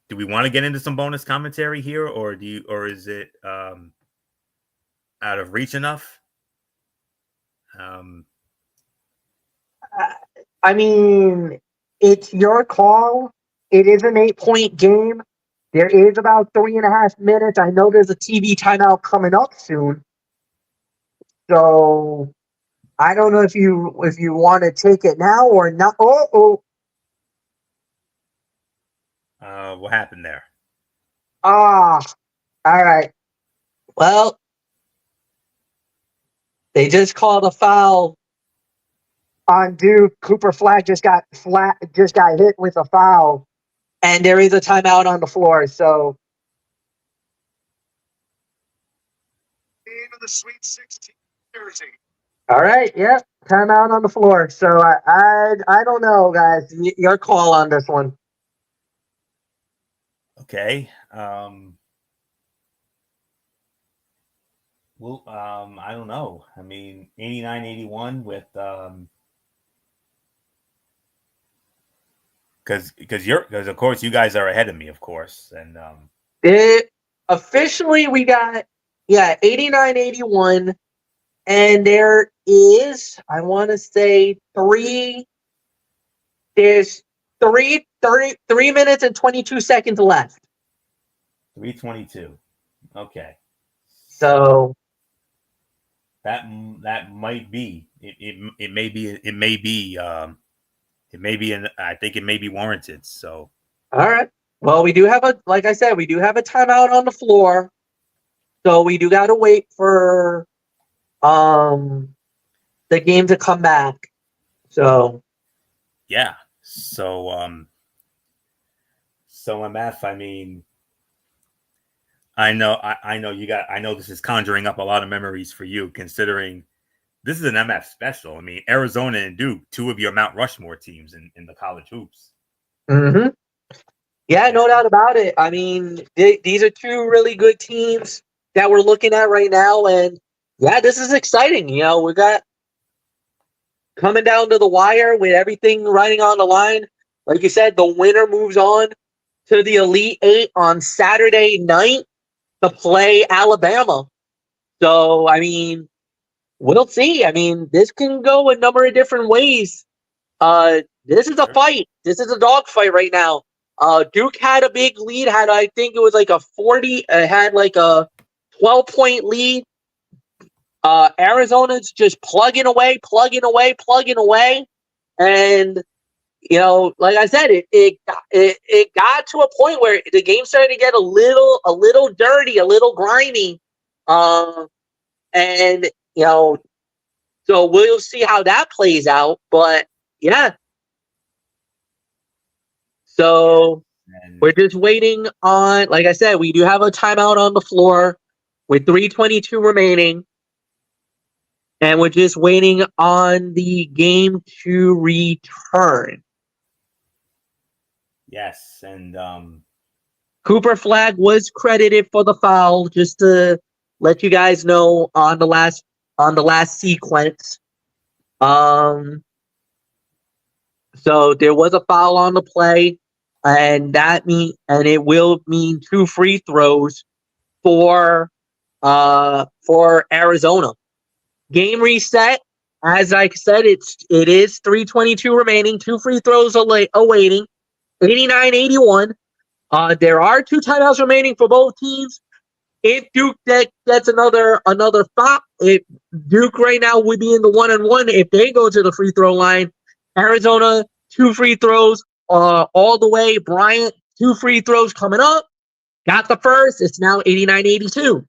do we want to get into some bonus commentary here, or is it out of reach enough? I mean, it's your call. It is an 8-point game. There is about 3.5 minutes. I know there's a TV timeout coming up soon. So I don't know if you want to take it now or not. What happened there? All right. Well, they just called a foul on Duke. Cooper Flag just got hit with a foul, and there is a timeout on the floor. So, the Sweet 16 jersey. All right, yeah, timeout on the floor. So I don't know, guys. Your call on this one. Okay. Well, I don't know. I mean, 89-81 with because of course you guys are ahead of me, of course, and officially we got 89-81, and there is, I want to say, 3 minutes and 22 seconds left. 3:22. Okay. So that might be it may be I think it may be warranted. So all right. Well, we do have a timeout on the floor. So we do got to wait for the game to come back. So yeah. So MF, I mean, I know this is conjuring up a lot of memories for you, considering this is an MF special. I mean, Arizona and Duke, 2 of your Mount Rushmore teams in the college hoops. Mm-hmm. Yeah, no doubt about it. I mean, these are 2 really good teams that we're looking at right now, and yeah, this is exciting. You know, we got coming down to the wire with everything riding on the line. Like you said, the winner moves on to the Elite 8 on Saturday night to play Alabama. So, I mean, we'll see. I mean, this can go a number of different ways. This is a fight. This is a dogfight right now. Duke had a big lead. I think it was like a 40. Had like a 12-point lead. Arizona's just plugging away, and like I said, it got to a point where the game started to get a little dirty, a little grimy, and so we'll see how that plays out. But yeah, so we're just waiting on. Like I said, we do have a timeout on the floor with 3:22 remaining, and we're just waiting on the game to return. Yes, and Cooper Flag was credited for the foul, just to let you guys know on the last sequence. So there was a foul on the play, and it will mean 2 free throws for Arizona. Game reset. As I said, it is 3:22 remaining, 2 free throws awaiting, 89-81. There are 2 timeouts remaining for both teams. If Duke gets another foul, if Duke right now would be in the 1-on-1 if they go to the free throw line. Arizona 2 free throws all the way. Bryant 2 free throws coming up. Got the first. It's now 89-82.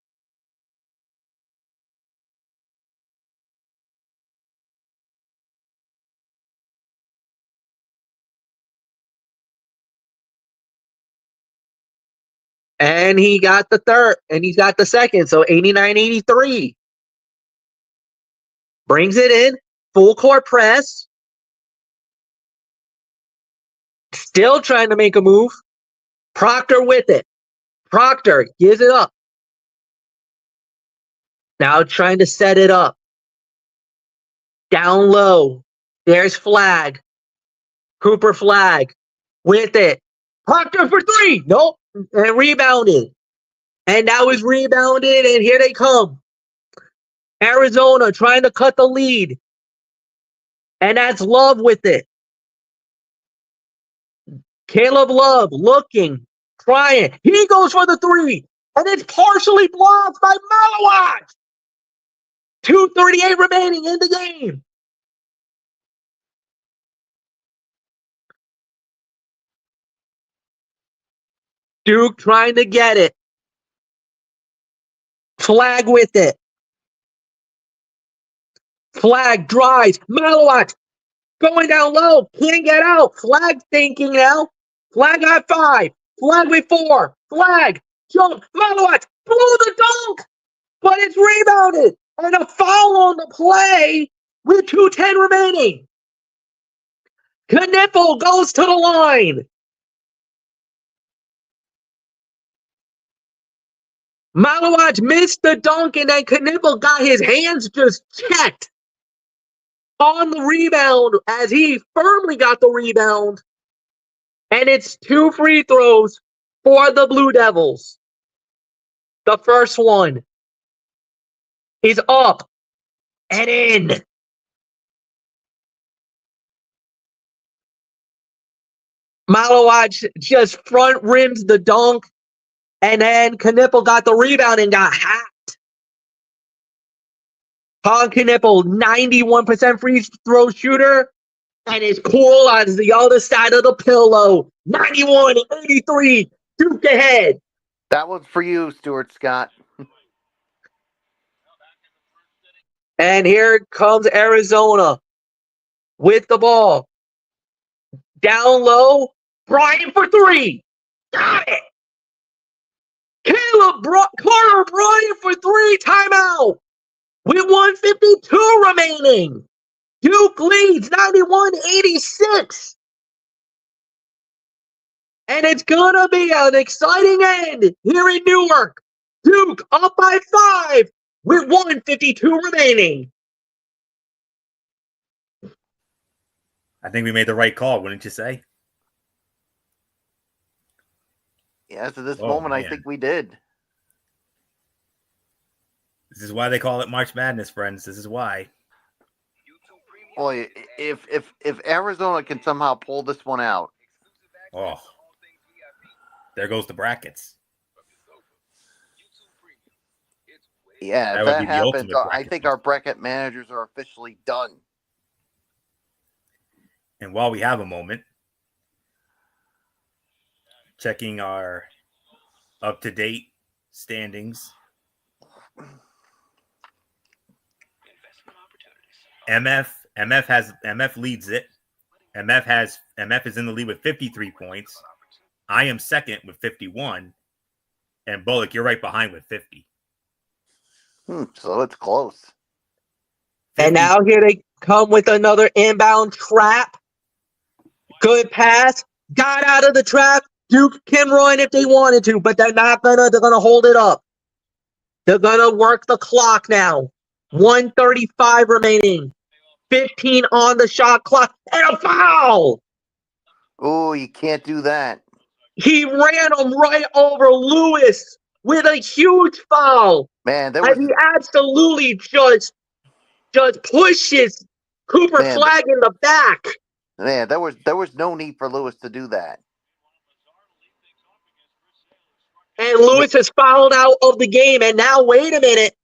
And he got the third, and he's got the second. So 89-83. Brings it in. Full court press. Still trying to make a move. Proctor with it. Proctor gives it up. Now trying to set it up. Down low. There's Flag. Cooper Flag with it. Proctor for 3. Nope. And rebounded. And that was rebounded, and here they come. Arizona trying to cut the lead. And that's Love with it. Caleb Love looking, trying. He goes for the 3. And it's partially blocked by Malawat. 2:38 remaining in the game. Duke trying to get it. Flag with it. Flag drives. Malawat going down low. Can't get out. Flag thinking now. Flag got 5. Flag with 4. Flag. Jump. Malawat blew the dunk. But it's rebounded. And a foul on the play with 2:10 remaining. Kniffel goes to the line. Malawat missed the dunk, and then Kniffel got his hands just checked on the rebound as he firmly got the rebound. And it's 2 free throws for the Blue Devils. The first one is up and in. Malawat just front rims the dunk, and then Kniffel got the rebound and got hacked. Colin Kniffel, 91% free throw shooter, and is cool on the other side of the pillow. 91-83, Duke ahead. That was for you, Stuart Scott. And here comes Arizona with the ball. Down low, Bryant for 3. Got it. Carter Bryant for 3. Timeout. With 1:52 remaining. Duke leads 91-86. And it's going to be an exciting end here in Newark. Duke up by 5 with 1:52 remaining. I think we made the right call, wouldn't you say? Yes, at this moment, man. I think we did. This is why they call it March Madness, friends. This is why. Boy, if Arizona can somehow pull this one out. Oh. There goes the brackets. Yeah, if that happens, I think our bracket managers are officially done. And while we have a moment, checking our up-to-date standings. MF leads it. MF is in the lead with 53 points. I am second with 51. And Bullock, you're right behind with 50. So it's close. 50. And now here they come with another inbound trap. Good pass. Got out of the trap. Duke can run if they wanted to, but they're gonna hold it up. They're gonna work the clock now. 1:35 remaining. 15 on the shot clock. And a foul! Oh, you can't do that. He ran him right over Lewis with a huge foul. Man, And he absolutely just pushes Cooper Flag in the back. Man, there was no need for Lewis to do that. And Lewis is fouled out of the game. And now, wait a minute.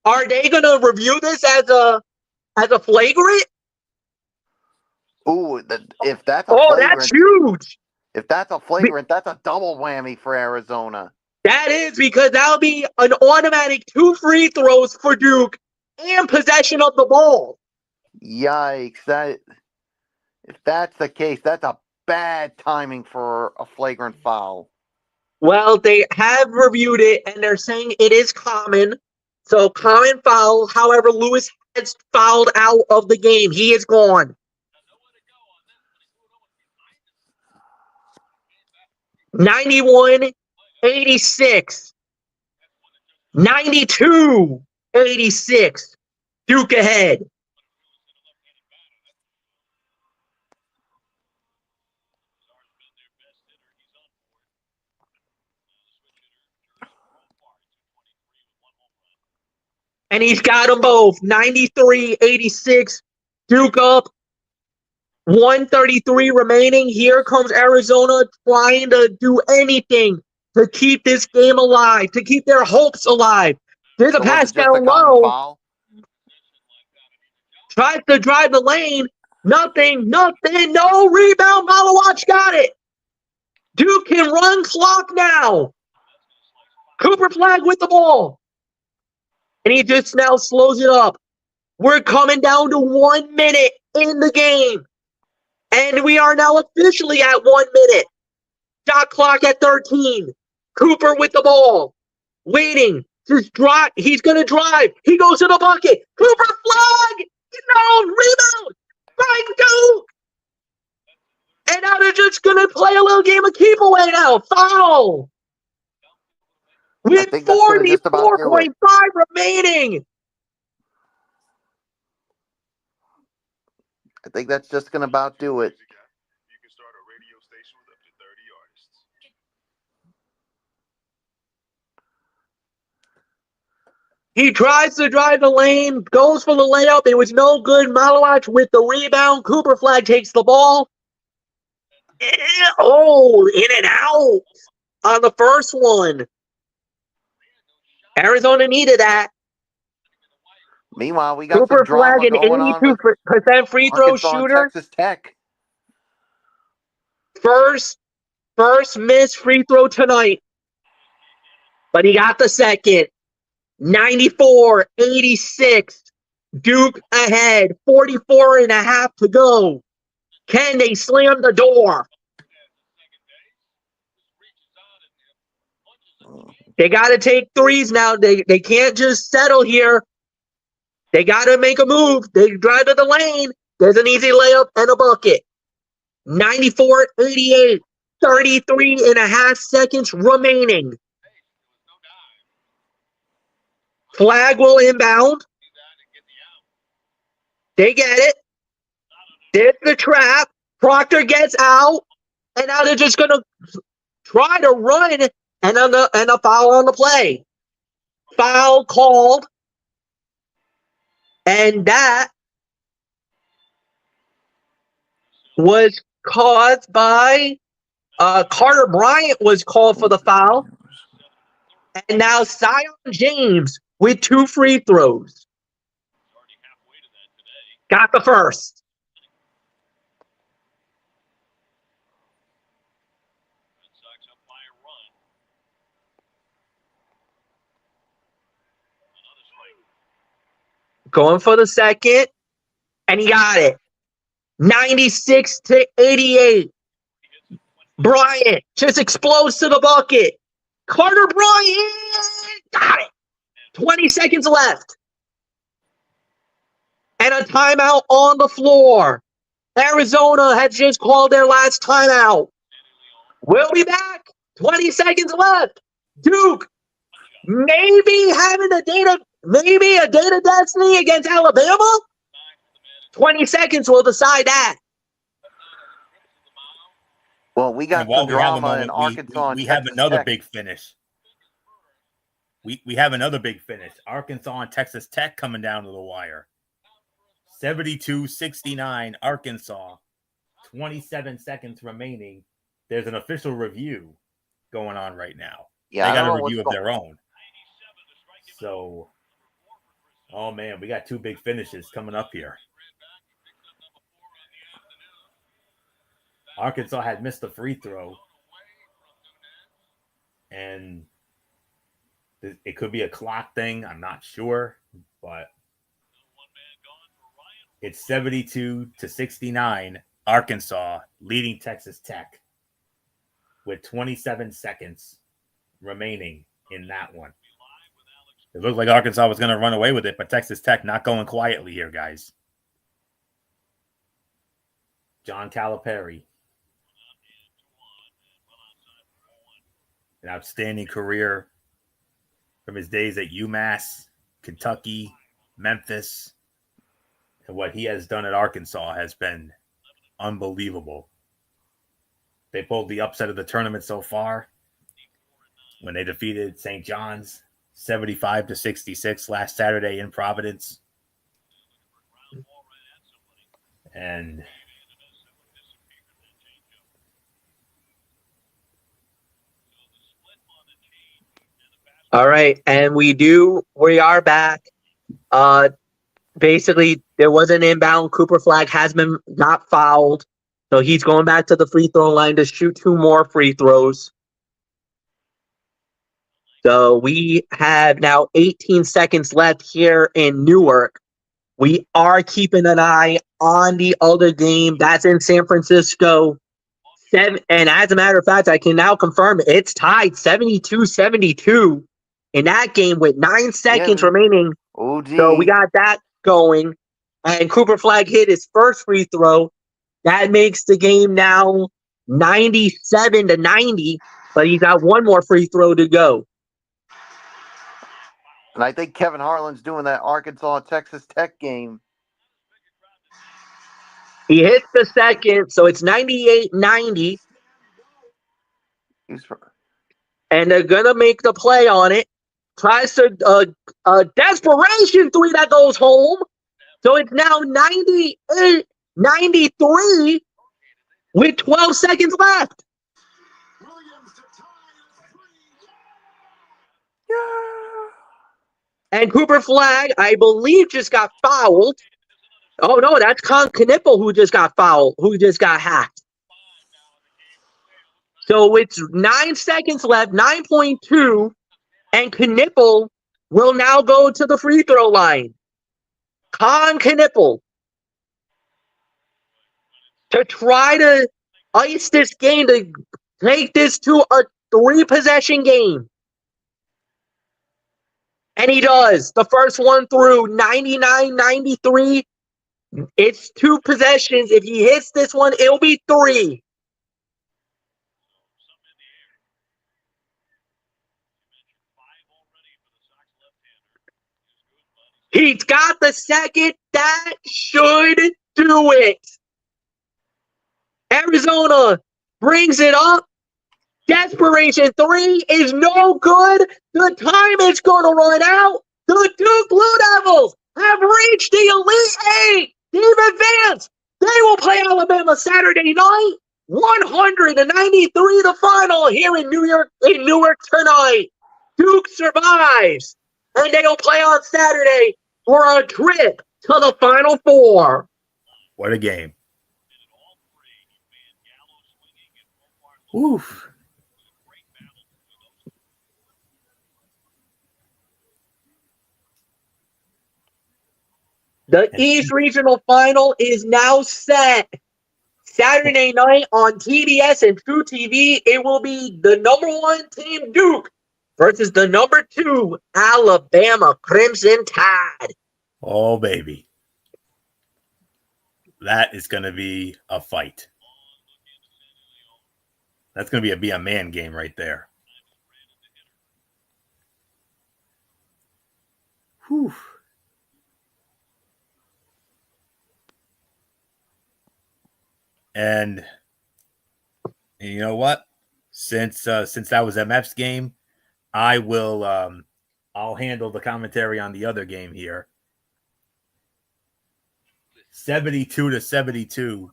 Are they going to review this as a flagrant? Ooh, if that's a flagrant. That's huge. If that's a flagrant, that's a double whammy for Arizona. That is, because that'll be an automatic 2 free throws for Duke and possession of the ball. Yikes. If that's the case, that's a bad timing for a flagrant foul. Well, they have reviewed it, and they're saying it is common. So, common foul. However, Lewis has fouled out of the game. He is gone. 91-86. 92-86. Duke ahead. And he's got them both. 93-86. Duke up. 1:33 remaining. Here comes Arizona trying to do anything to keep this game alive, to keep their hopes alive. There's a pass down low. Tries to drive the lane. Nothing. No rebound. Malawatch got it. Duke can run clock now. Cooper Flag with the ball. And he just now slows it up. We're coming down to 1 minute in the game. And we are now officially at 1 minute. Shot clock at 13. Cooper with the ball. Waiting. Just drive. He's going to drive. He goes to the bucket. Cooper Flag. No, rebound. By Duke. And now they're just going to play a little game of keep away now. Foul. With 44.5 remaining. I think that's just going to about do it. He tries to drive the lane, goes for the layup. It was no good. Malawatch with the rebound. Cooper Flag takes the ball. In and out on the first one. Arizona needed that. Meanwhile, we got Cooper some drama Flag, an going on with 82% free throw Arkansas and shooter. Texas Tech. First missed free throw tonight. But he got the second. 94-86. Duke ahead. 44.5 to go. Can they slam the door? They got to take threes now. They can't just settle here. They got to make a move. They drive to the lane. There's an easy layup and a bucket. 94-88. 33.5 seconds remaining. Flag will inbound. They get it. There's the trap. Proctor gets out. And now they're just going to try to run and a foul on the play. Foul called. And that was caused by Carter Bryant was called for the foul. And now Zion James with 2 free throws. Got the first. going for the second, and he got it. 96-88. Bryant just explodes to the bucket. Carter Bryant got it. 20 seconds left. And a timeout on the floor. Arizona has just called their last timeout. We'll be back. 20 seconds left. Duke maybe having a data destiny against Alabama. 20 seconds will decide that. Well, we got some drama in Arkansas. We have another big finish. We have another big finish. Arkansas and Texas Tech coming down to the wire. 72-69 Arkansas. 27 seconds remaining. There's an official review going on right now. Yeah, they got a review of their own. So, oh man, we got two big finishes coming up here. Arkansas had missed the free throw. And it could be a clock thing. I'm not sure, but it's 72-69 Arkansas leading Texas Tech with 27 seconds remaining in that one. It looked like Arkansas was going to run away with it, but Texas Tech not going quietly here, guys. John Calipari. An outstanding career from his days at UMass, Kentucky, Memphis. And what he has done at Arkansas has been unbelievable. They pulled the upset of the tournament so far when they defeated St. John's 75-66 last Saturday in Providence. And all right, and we are back. Basically, there was an inbound. Cooper Flag has been not fouled, so he's going back to the free throw line to shoot two more free throws. So we have now 18 seconds left here in Newark. We are keeping an eye on the other game. That's in San Francisco. And as a matter of fact, I can now confirm it's tied 72-72 in that game with 9 seconds remaining. OG. So we got that going. And Cooper Flag hit his first free throw. That makes the game now 97-90, but he's got one more free throw to go. And I think Kevin Harlan's doing that Arkansas-Texas Tech game. He hits the second, so it's 98-90. And they're going to make the play on it. Tries to desperation three that goes home. So it's now 98-93 with 12 seconds left. And Cooper Flag, I believe, just got fouled. Oh, no, that's Con Knipple who just got fouled, who just got hacked. So it's 9 seconds left, 9.2, and Knipple will now go to the free throw line. Con Knipple to try to ice this game, to take this to a 3-possession game. And he does. The first one through 99-93. It's 2 possessions. If he hits this one, it'll be 3. He's got the second. That should do it. Arizona brings it up. Desperation 3 is no good. The time is going to run out. The Duke Blue Devils have reached the Elite 8. They've advanced. They will play Alabama Saturday night. 193 the final here in Newark tonight. Duke survives. And they'll play on Saturday for a trip to the Final Four. What a game. Oof. The East Regional Final is now set. Saturday night on TBS and True TV, it will be the number 1 team Duke versus the number 2 Alabama Crimson Tide. Oh, baby. That is going to be a fight. That's going to be a man game right there. Whew. And you know what? Since that was MF's game, I'll handle the commentary on the other game here. 72-72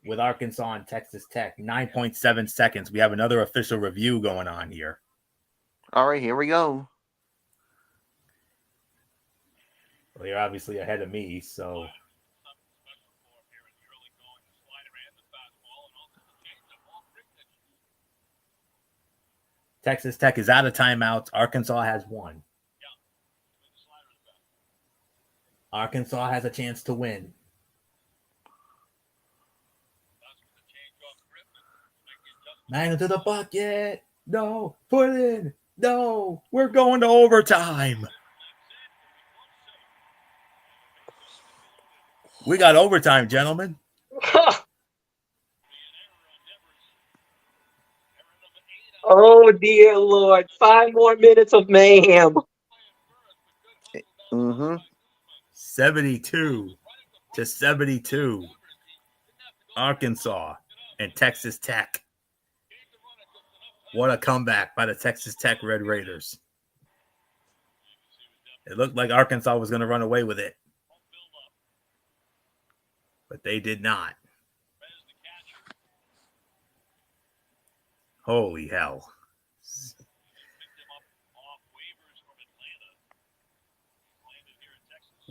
with Arkansas and Texas Tech. 9.7 seconds. We have another official review going on here. All right, here we go. Well, you're obviously ahead of me, so. Texas Tech is out of timeouts. Arkansas has one. Arkansas has a chance to win. Man into the bucket. No, put it in. No, we're going to overtime. We got overtime, gentlemen. Oh, dear Lord. 5 more minutes of mayhem. 72-72. Arkansas and Texas Tech. What a comeback by the Texas Tech Red Raiders. It looked like Arkansas was going to run away with it, but they did not. Holy hell.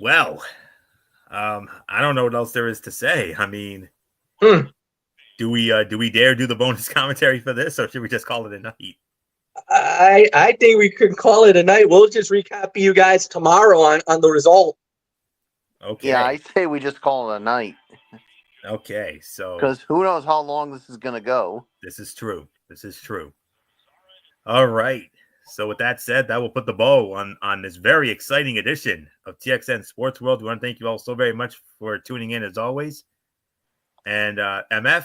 Well, I don't know what else there is to say. I mean, do we dare do the bonus commentary for this, or should we just call it a night? I think we could call it a night. We'll just recap you guys tomorrow on the result. Okay. Yeah, I say we just call it a night. Okay, so because who knows how long this is going to go. This is true. All right. So with that said, that will put the bow on this very exciting edition of TXN Sports World. We want to thank you all so very much for tuning in as always. And MF,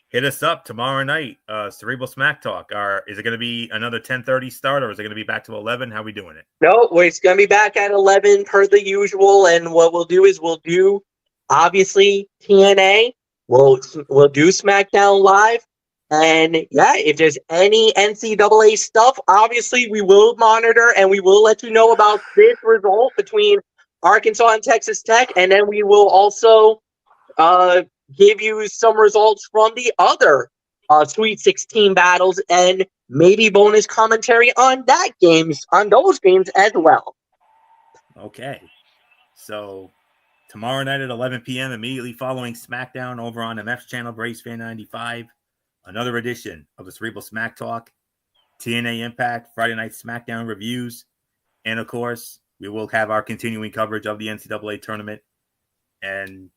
hit us up tomorrow night. Cerebral Smack Talk. Is it going to be another 10:30 start, or is it going to be back to 11? How are we doing it? No, it's going to be back at 11 per the usual. And what we'll do is we'll do, obviously, TNA. We'll do SmackDown Live. And, yeah, if there's any NCAA stuff, obviously we will monitor and we will let you know about this result between Arkansas and Texas Tech. And then we will also give you some results from the other Sweet 16 battles and maybe bonus commentary on those games as well. Okay. So tomorrow night at 11 p.m., immediately following SmackDown over on MF's channel, Brace Fan 95, another edition of the Cerebral Smack Talk, TNA Impact, Friday Night SmackDown reviews, and of course, we will have our continuing coverage of the NCAA tournament. And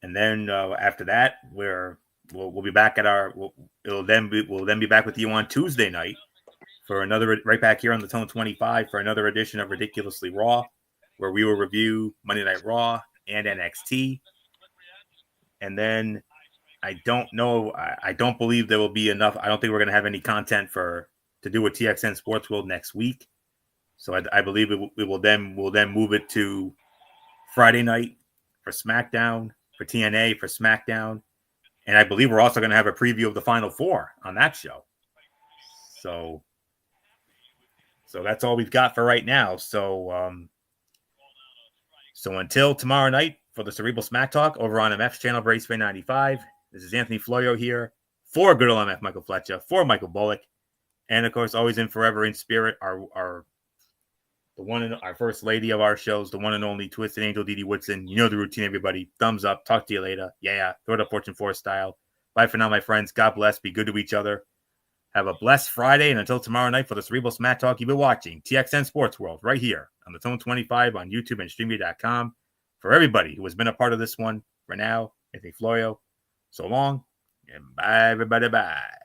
then after that, we'll be back at we'll then be back with you on Tuesday night for another, right back here on the Tone 25 for another edition of Ridiculously Raw, where we will review Monday Night Raw and NXT. And then I don't know. I don't believe there will be enough. I don't think we're going to have any content to do a TXN Sports World next week. So I believe we'll then move it to Friday night for SmackDown, for TNA, for SmackDown. And I believe we're also going to have a preview of the Final Four on that show. So that's all we've got for right now. So until tomorrow night for the Cerebral Smack Talk over on MF's channel, Brace Fan 95. This is Anthony Florio here for good old MF Michael Fletcher, for Michael Bullock, and of course, always in forever in spirit, our first lady of our shows, the one and only Twisted Angel Didi Woodson. You know the routine, everybody. Thumbs up. Talk to you later. Yeah. Throw it up Fortune 4 style. Bye for now, my friends. God bless. Be good to each other. Have a blessed Friday, and until tomorrow night for the Cerebral Smack Talk, you've been watching TXN Sports World right here on the Zone 25 on YouTube and StreamYard.com. For everybody who has been a part of this one, for now, Anthony Florio, so long, and bye, everybody, bye.